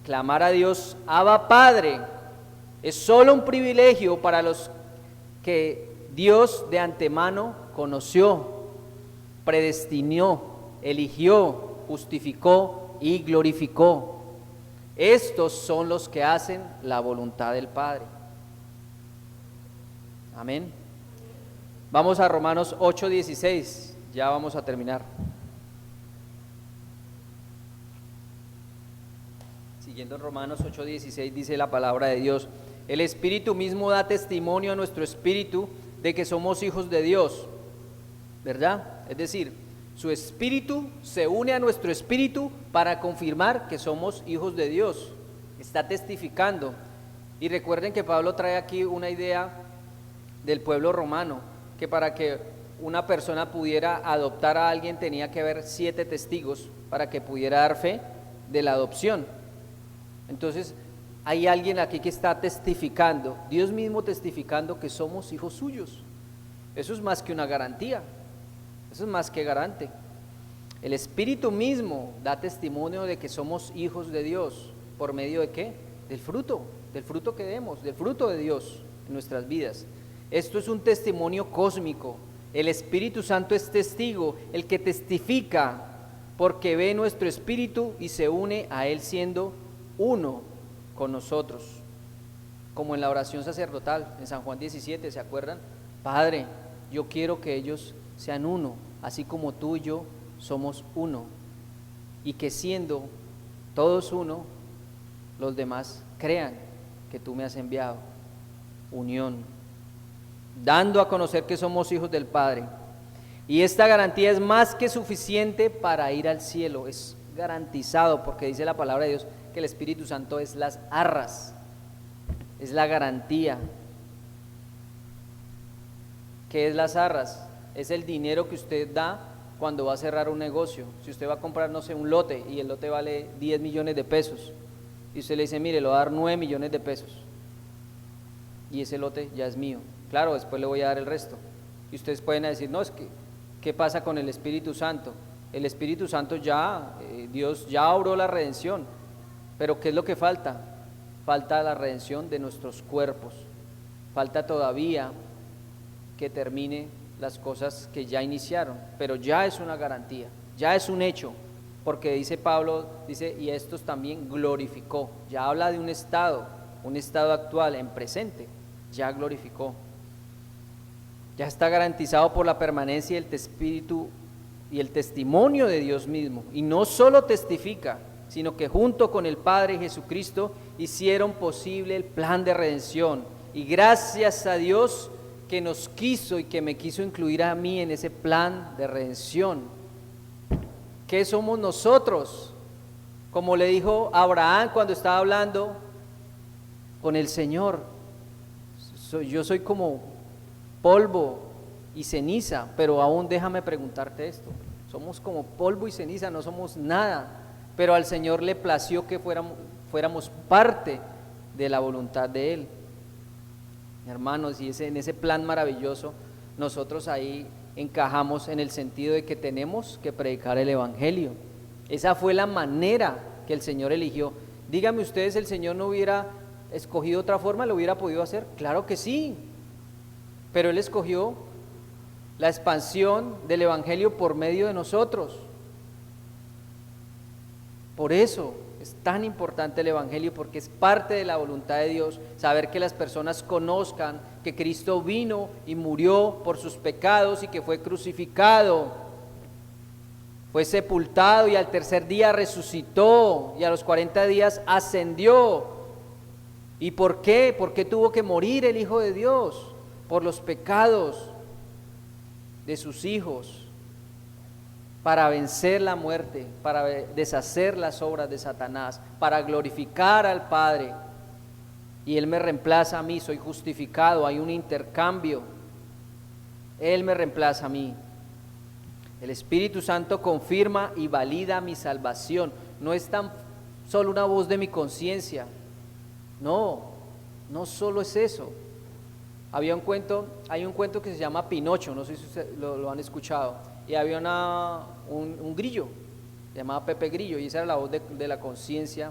Clamar a Dios Abba Padre es solo un privilegio para los que Dios de antemano conoció, predestinó, eligió, justificó y glorificó. Estos son los que hacen la voluntad del Padre. Amén. Vamos a Romanos 8:16, ya vamos a terminar. Siguiendo en Romanos 8:16 dice la palabra de Dios: el Espíritu mismo da testimonio a nuestro espíritu de que somos hijos de Dios, ¿verdad? Es decir, su espíritu se une a nuestro espíritu para confirmar que somos hijos de Dios, está testificando. Y recuerden que Pablo trae aquí una idea del pueblo romano, que para que una persona pudiera adoptar a alguien tenía que haber 7 testigos para que pudiera dar fe de la adopción. Entonces hay alguien aquí que está testificando, Dios mismo testificando que somos hijos suyos. Eso es más que una garantía, eso es más que garante. El Espíritu mismo da testimonio de que somos hijos de Dios. ¿Por medio de qué? Del fruto que demos, del fruto de Dios en nuestras vidas. Esto es un testimonio cósmico. El Espíritu Santo es testigo, el que testifica, porque ve nuestro espíritu y se une a Él siendo uno con nosotros, como en la oración sacerdotal en San Juan 17, ¿se acuerdan? Padre, yo quiero que ellos sean uno, así como tú y yo somos uno, y que siendo todos uno, los demás crean que tú me has enviado. Unión, dando a conocer que somos hijos del Padre. Y esta garantía es más que suficiente para ir al cielo, es garantizado, porque dice la palabra de Dios que el Espíritu Santo es las arras, es la garantía. ¿Qué es las arras? Es el dinero que usted da cuando va a cerrar un negocio. Si usted va a comprar, no sé, un lote y el lote vale 10 millones de pesos y usted le dice, mire, le voy a dar 9 millones de pesos y ese lote ya es mío. Claro, después le voy a dar el resto. Y ustedes pueden decir, no, es que, ¿qué pasa con el Espíritu Santo? El Espíritu Santo ya, Dios ya obró la redención, pero ¿qué es lo que falta? Falta la redención de nuestros cuerpos, falta todavía que termine las cosas que ya iniciaron, pero ya es una garantía, ya es un hecho, porque dice Pablo, dice, y estos también glorificó, ya habla de un estado actual, en presente, ya glorificó, ya está garantizado por la permanencia del Espíritu y el testimonio de Dios mismo, y no solo testifica, sino que junto con el Padre Jesucristo hicieron posible el plan de redención, y gracias a Dios que nos quiso y que me quiso incluir a mí en ese plan de redención. ¿Qué somos nosotros? Como le dijo Abraham cuando estaba hablando con el Señor, yo soy como polvo y ceniza, pero aún déjame preguntarte esto, somos como polvo y ceniza, no somos nada, pero al Señor le plació que fuéramos parte de la voluntad de Él. Hermanos, y en ese plan maravilloso, nosotros ahí encajamos en el sentido de que tenemos que predicar el Evangelio. Esa fue la manera que el Señor eligió. Díganme ustedes, ¿el Señor no hubiera escogido otra forma? ¿Lo hubiera podido hacer? Claro que sí, pero Él escogió la expansión del Evangelio por medio de nosotros. Por eso es tan importante el Evangelio, porque es parte de la voluntad de Dios, saber que las personas conozcan que Cristo vino y murió por sus pecados y que fue crucificado, fue sepultado y al tercer día resucitó y a los 40 días ascendió. ¿Y por qué? ¿Por qué tuvo que morir el Hijo de Dios? Por los pecados de sus hijos, para vencer la muerte, para deshacer las obras de Satanás, para glorificar al Padre. Y Él me reemplaza a mí, soy justificado, hay un intercambio. Él me reemplaza a mí. El Espíritu Santo confirma y valida mi salvación. No es tan solo una voz de mi conciencia. No solo es eso. Hay un cuento que se llama Pinocho, no sé si ustedes lo han escuchado. Y había un grillo, se llamaba Pepe Grillo, y esa era la voz de la conciencia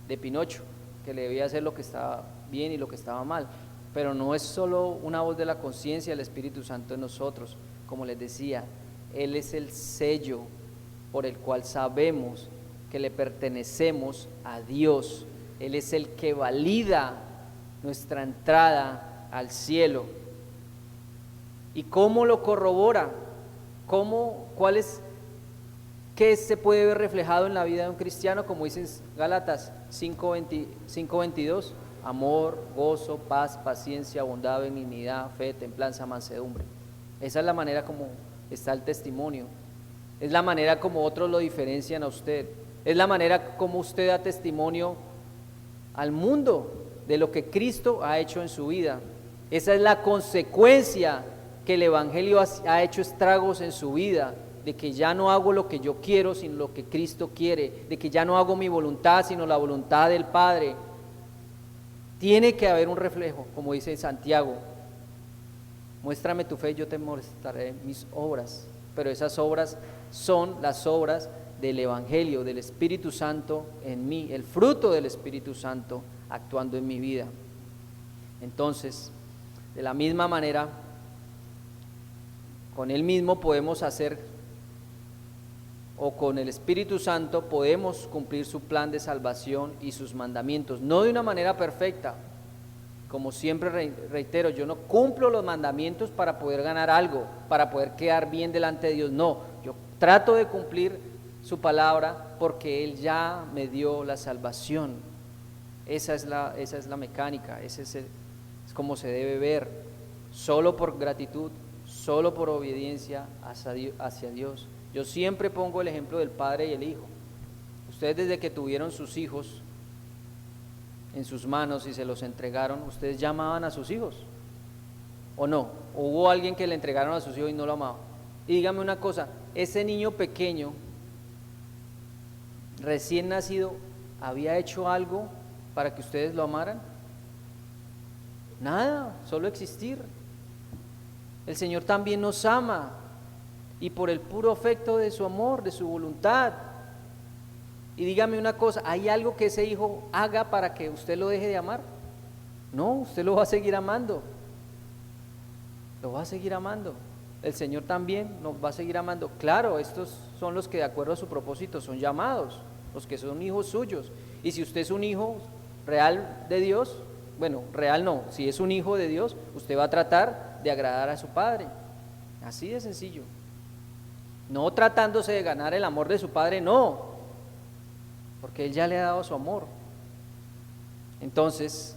de Pinocho, que le debía hacer lo que estaba bien y lo que estaba mal. Pero no es solo una voz de la conciencia del Espíritu Santo en nosotros, como les decía, Él es el sello por el cual sabemos que le pertenecemos a Dios. Él es el que valida nuestra entrada al cielo. ¿Y cómo lo corrobora? ¿Qué se puede ver reflejado en la vida de un cristiano? Como dice Gálatas 5:22, amor, gozo, paz, paciencia, bondad, benignidad, fe, templanza, mansedumbre. Esa es la manera como está el testimonio, es la manera como otros lo diferencian a usted, es la manera como usted da testimonio al mundo de lo que Cristo ha hecho en su vida. Esa es la consecuencia que el Evangelio ha hecho estragos en su vida, de que ya no hago lo que yo quiero, sino lo que Cristo quiere, de que ya no hago mi voluntad, sino la voluntad del Padre. Tiene que haber un reflejo, como dice Santiago, muéstrame tu fe y yo te mostraré mis obras, pero esas obras son las obras del Evangelio, del Espíritu Santo en mí, el fruto del Espíritu Santo actuando en mi vida. Entonces, de la misma manera, con Él mismo podemos hacer, o con el Espíritu Santo podemos cumplir su plan de salvación y sus mandamientos, no de una manera perfecta. Como siempre reitero, yo no cumplo los mandamientos para poder ganar algo, para poder quedar bien delante de Dios, no, yo trato de cumplir su palabra porque Él ya me dio la salvación. Esa es la mecánica, es como se debe ver, solo por gratitud, solo por obediencia hacia Dios. Yo siempre pongo el ejemplo del padre y el hijo. Ustedes desde que tuvieron sus hijos en sus manos y se los entregaron, ¿ustedes ya amaban a sus hijos? ¿O no? ¿O hubo alguien que le entregaron a sus hijos y no lo amaba? Y dígame una cosa, ese niño pequeño, recién nacido, ¿había hecho algo para que ustedes lo amaran? Nada, solo existir. El Señor también nos ama, y por el puro afecto de su amor, de su voluntad. Y dígame una cosa, ¿hay algo que ese hijo haga para que usted lo deje de amar? No, usted lo va a seguir amando. Lo va a seguir amando. El Señor también nos va a seguir amando. Claro, estos son los que de acuerdo a su propósito son llamados, los que son hijos suyos. Y si usted es un hijo real de Dios, bueno, real no, si es un hijo de Dios, usted va a tratar de agradar a su Padre. Así de sencillo. No tratándose de ganar el amor de su Padre, no, porque Él ya le ha dado su amor. Entonces,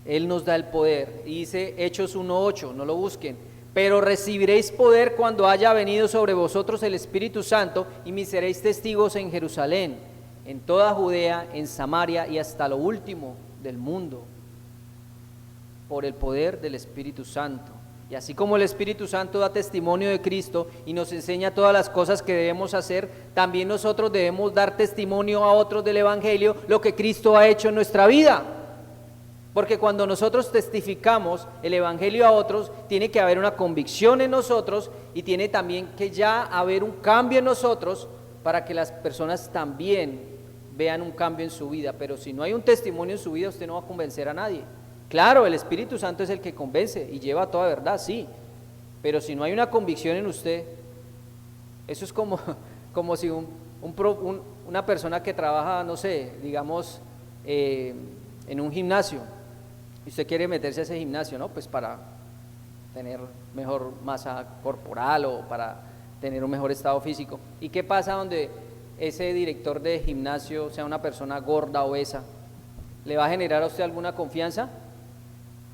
Él nos da el poder, y dice Hechos 1:8, no lo busquen, pero recibiréis poder cuando haya venido sobre vosotros el Espíritu Santo, y me seréis testigos en Jerusalén, en toda Judea, en Samaria y hasta lo último del mundo, por el poder del Espíritu Santo. Y así como el Espíritu Santo da testimonio de Cristo y nos enseña todas las cosas que debemos hacer, también nosotros debemos dar testimonio a otros del Evangelio, lo que Cristo ha hecho en nuestra vida. Porque cuando nosotros testificamos el Evangelio a otros, tiene que haber una convicción en nosotros, y tiene también que ya haber un cambio en nosotros para que las personas también vean un cambio en su vida. Pero si no hay un testimonio en su vida, usted no va a convencer a nadie. Claro, el Espíritu Santo es el que convence y lleva toda verdad, sí, pero si no hay una convicción en usted, eso es como si una persona que trabaja, no sé, digamos, en un gimnasio, y usted quiere meterse a ese gimnasio, ¿no? Pues para tener mejor masa corporal o para tener un mejor estado físico. ¿Y qué pasa donde ese director de gimnasio sea una persona gorda, obesa? ¿Le va a generar a usted alguna confianza?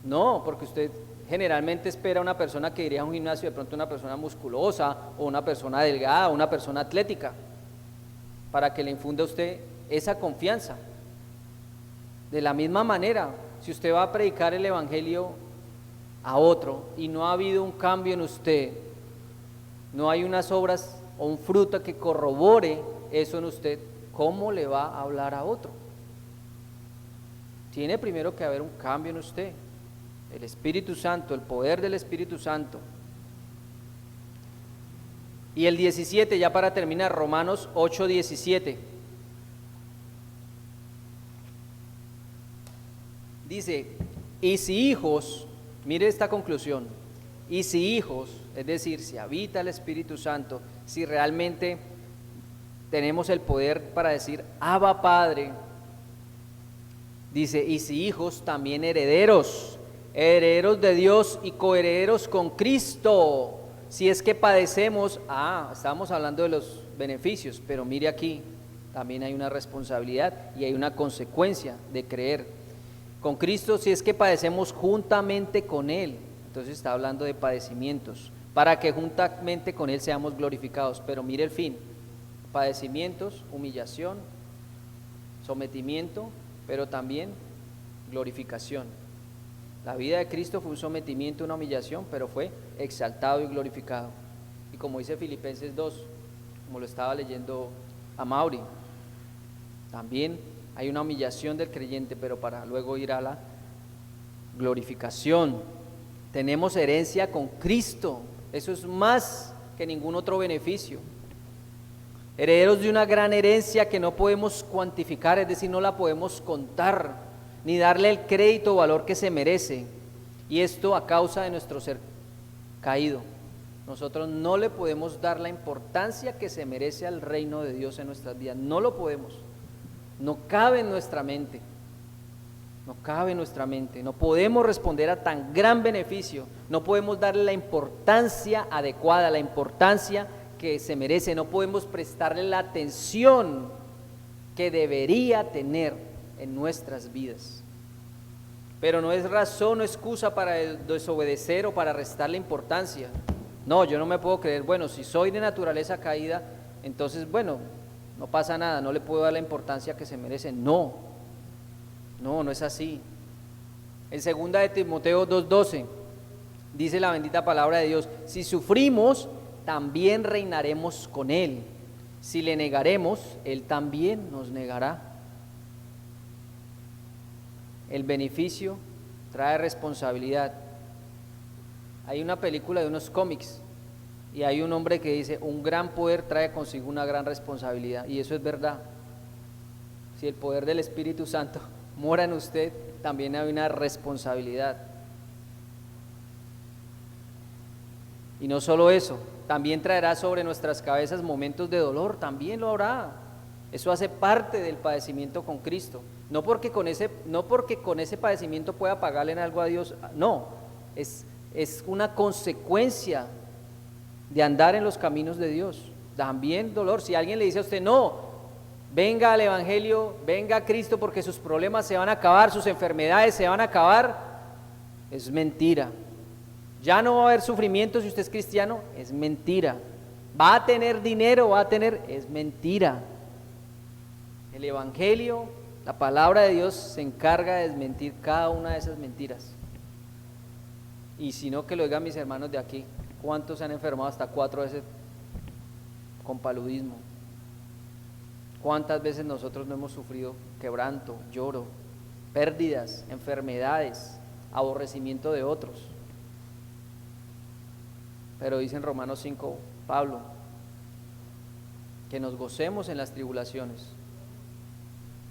No, porque usted generalmente espera una persona que iría a un gimnasio, de pronto una persona musculosa o una persona delgada o una persona atlética, para que le infunda a usted esa confianza. De la misma manera, si usted va a predicar el Evangelio a otro y no ha habido un cambio en usted, no hay unas obras o un fruto que corrobore eso en usted, ¿cómo le va a hablar a otro? Tiene primero que haber un cambio en usted. El Espíritu Santo, el poder del Espíritu Santo. Y el 17, ya para terminar, Romanos 8:17. Dice, y si hijos, mire esta conclusión, y si hijos, es decir, si habita el Espíritu Santo, si realmente tenemos el poder para decir, Abba Padre, dice, y si hijos, también herederos, herederos de Dios y coherederos con Cristo, si es que padecemos. Estábamos hablando de los beneficios, pero mire aquí, también hay una responsabilidad y hay una consecuencia de creer. Con Cristo, si es que padecemos juntamente con Él, entonces está hablando de padecimientos, para que juntamente con Él seamos glorificados. Pero mire el fin, padecimientos, humillación, sometimiento, pero también glorificación. La vida de Cristo fue un sometimiento, una humillación, pero fue exaltado y glorificado. Y como dice Filipenses 2, como lo estaba leyendo a Mauri, también hay una humillación del creyente, pero para luego ir a la glorificación. Tenemos herencia con Cristo, eso es más que ningún otro beneficio. Herederos de una gran herencia que no podemos cuantificar, es decir, no la podemos contar, ni darle el crédito o valor que se merece, y esto a causa de nuestro ser caído. Nosotros no le podemos dar la importancia que se merece al reino de Dios en nuestras vidas, no lo podemos, no cabe en nuestra mente, no cabe en nuestra mente, no podemos responder a tan gran beneficio, no podemos darle la importancia adecuada, la importancia que se merece, no podemos prestarle la atención que debería tener en nuestras vidas. pero no es razón o excusa para desobedecer o para restarle importancia. No, yo no me puedo creer, bueno, si soy de naturaleza caída, entonces, bueno, no pasa nada, no le puedo dar la importancia que se merece. No, no es así. En 2 de Timoteo 2:12 dice la bendita palabra de Dios: si sufrimos, también reinaremos con Él. Si le negaremos, Él también nos negará. El beneficio trae responsabilidad. Hay una película de unos cómics y hay un hombre que dice: un gran poder trae consigo una gran responsabilidad, y eso es verdad. Si el poder del Espíritu Santo mora en usted, también hay una responsabilidad. Y no solo eso, también traerá sobre nuestras cabezas momentos de dolor, también lo habrá. Eso hace parte del padecimiento con Cristo. No porque con ese padecimiento pueda pagarle en algo a Dios, no, es una consecuencia de andar en los caminos de Dios. También dolor. Si alguien le dice a usted: no, venga al Evangelio, venga a Cristo porque sus problemas se van a acabar, sus enfermedades se van a acabar, es mentira. Ya no va a haber sufrimiento si usted es cristiano, es mentira. Va a tener dinero, es mentira. El Evangelio, la palabra de Dios, se encarga de desmentir cada una de esas mentiras. Y si no, que lo digan mis hermanos de aquí: ¿cuántos se han enfermado hasta 4 veces con paludismo? ¿Cuántas veces nosotros no hemos sufrido quebranto, lloro, pérdidas, enfermedades, aborrecimiento de otros? Pero dice en Romanos 5, Pablo, que nos gocemos en las tribulaciones,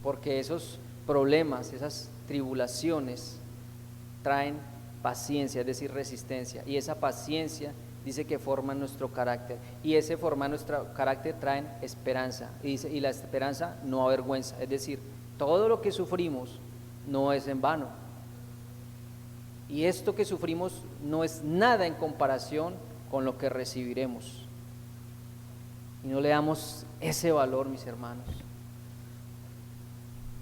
porque esos problemas, esas tribulaciones traen paciencia, es decir, resistencia, y esa paciencia dice que forma nuestro carácter, y ese formar nuestro carácter trae esperanza, y la esperanza no avergüenza, es decir, todo lo que sufrimos no es en vano, y esto que sufrimos no es nada en comparación con lo que recibiremos, y no le damos ese valor, mis hermanos.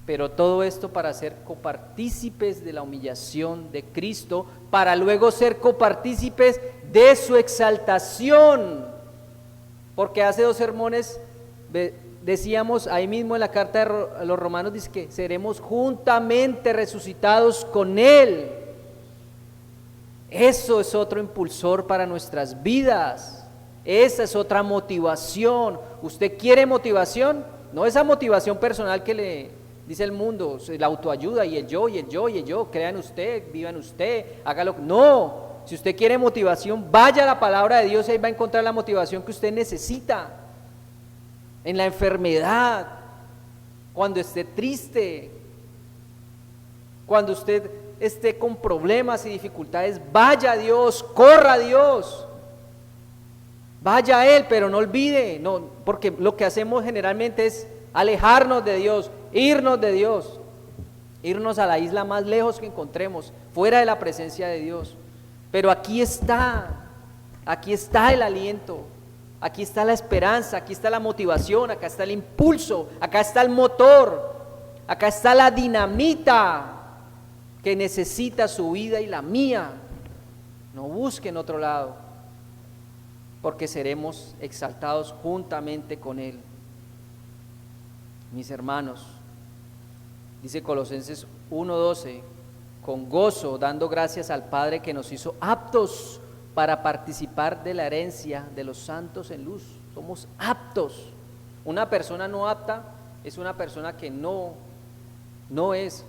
Pero todo esto para ser copartícipes de la humillación de Cristo, para luego ser copartícipes de su exaltación. Porque hace 2 sermones decíamos ahí mismo en la carta de los Romanos, dice que seremos juntamente resucitados con Él. Eso es otro impulsor para nuestras vidas. Esa es otra motivación. ¿Usted quiere motivación? No esa motivación personal que le dice el mundo, la autoayuda y el yo, crea en usted, viva en usted, hágalo. No, si usted quiere motivación, vaya a la palabra de Dios y ahí va a encontrar la motivación que usted necesita. En la enfermedad, cuando esté triste, cuando usted esté con problemas y dificultades, vaya a Dios, corra a Dios, vaya a Él, pero no olvide, no, porque lo que hacemos generalmente es alejarnos de Dios, irnos de Dios, irnos a la isla más lejos que encontremos, fuera de la presencia de Dios. Pero aquí está el aliento, aquí está la esperanza, aquí está la motivación, acá está el impulso, acá está el motor, acá está la dinamita que necesita su vida y la mía. No busque en otro lado, porque seremos exaltados juntamente con Él. Mis hermanos, dice Colosenses 1:12, con gozo, dando gracias al Padre que nos hizo aptos para participar de la herencia de los santos en luz. Somos aptos. Una persona no apta es una persona que no es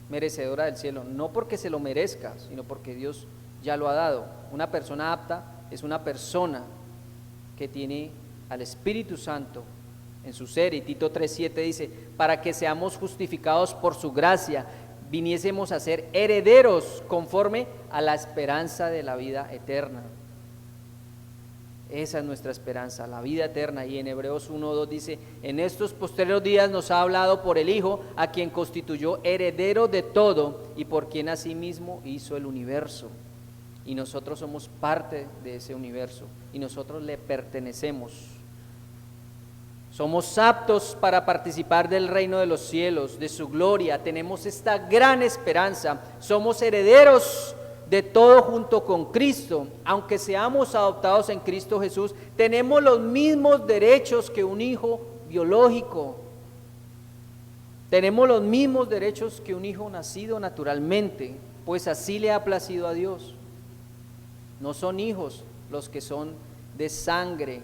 merecedora del cielo, no porque se lo merezca, sino porque Dios ya lo ha dado. Una persona apta es una persona que tiene al Espíritu Santo en su ser, y Tito 3:7 dice, para que seamos justificados por su gracia, viniésemos a ser herederos conforme a la esperanza de la vida eterna. Esa es nuestra esperanza, la vida eterna. Y en Hebreos 1:2 dice, en estos postreros días nos ha hablado por el Hijo, a quien constituyó heredero de todo y por quien asimismo hizo el universo. Y nosotros somos parte de ese universo y nosotros le pertenecemos. Somos aptos para participar del reino de los cielos, de su gloria. Tenemos esta gran esperanza. Somos herederos de todo junto con Cristo. Aunque seamos adoptados en Cristo Jesús, tenemos los mismos derechos que un hijo biológico. Tenemos los mismos derechos que un hijo nacido naturalmente, pues así le ha placido a Dios. No son hijos los que son de sangre,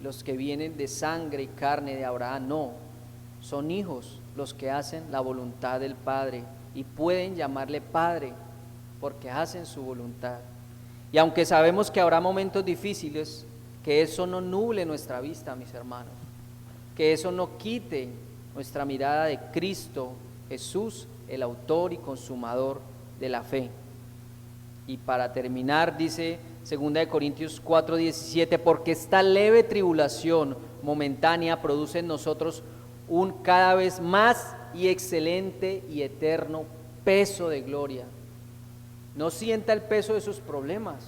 los que vienen de sangre y carne de Abraham, no. Son hijos los que hacen la voluntad del Padre y pueden llamarle Padre porque hacen su voluntad. Y aunque sabemos que habrá momentos difíciles, que eso no nuble nuestra vista, mis hermanos, que eso no quite nuestra mirada de Cristo Jesús, el autor y consumador de la fe. Y para terminar, dice 2 Corintios 4:17, porque esta leve tribulación momentánea produce en nosotros un cada vez más y excelente y eterno peso de gloria. No sienta el peso de sus problemas,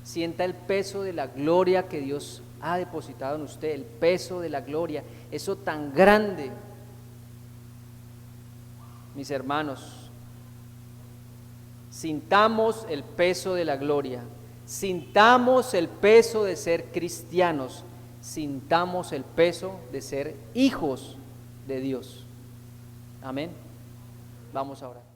sienta el peso de la gloria que Dios ha depositado en usted, el peso de la gloria, eso tan grande. Mis hermanos, sintamos el peso de la gloria, sintamos el peso de ser cristianos, sintamos el peso de ser hijos de Dios. Amén. Vamos a orar.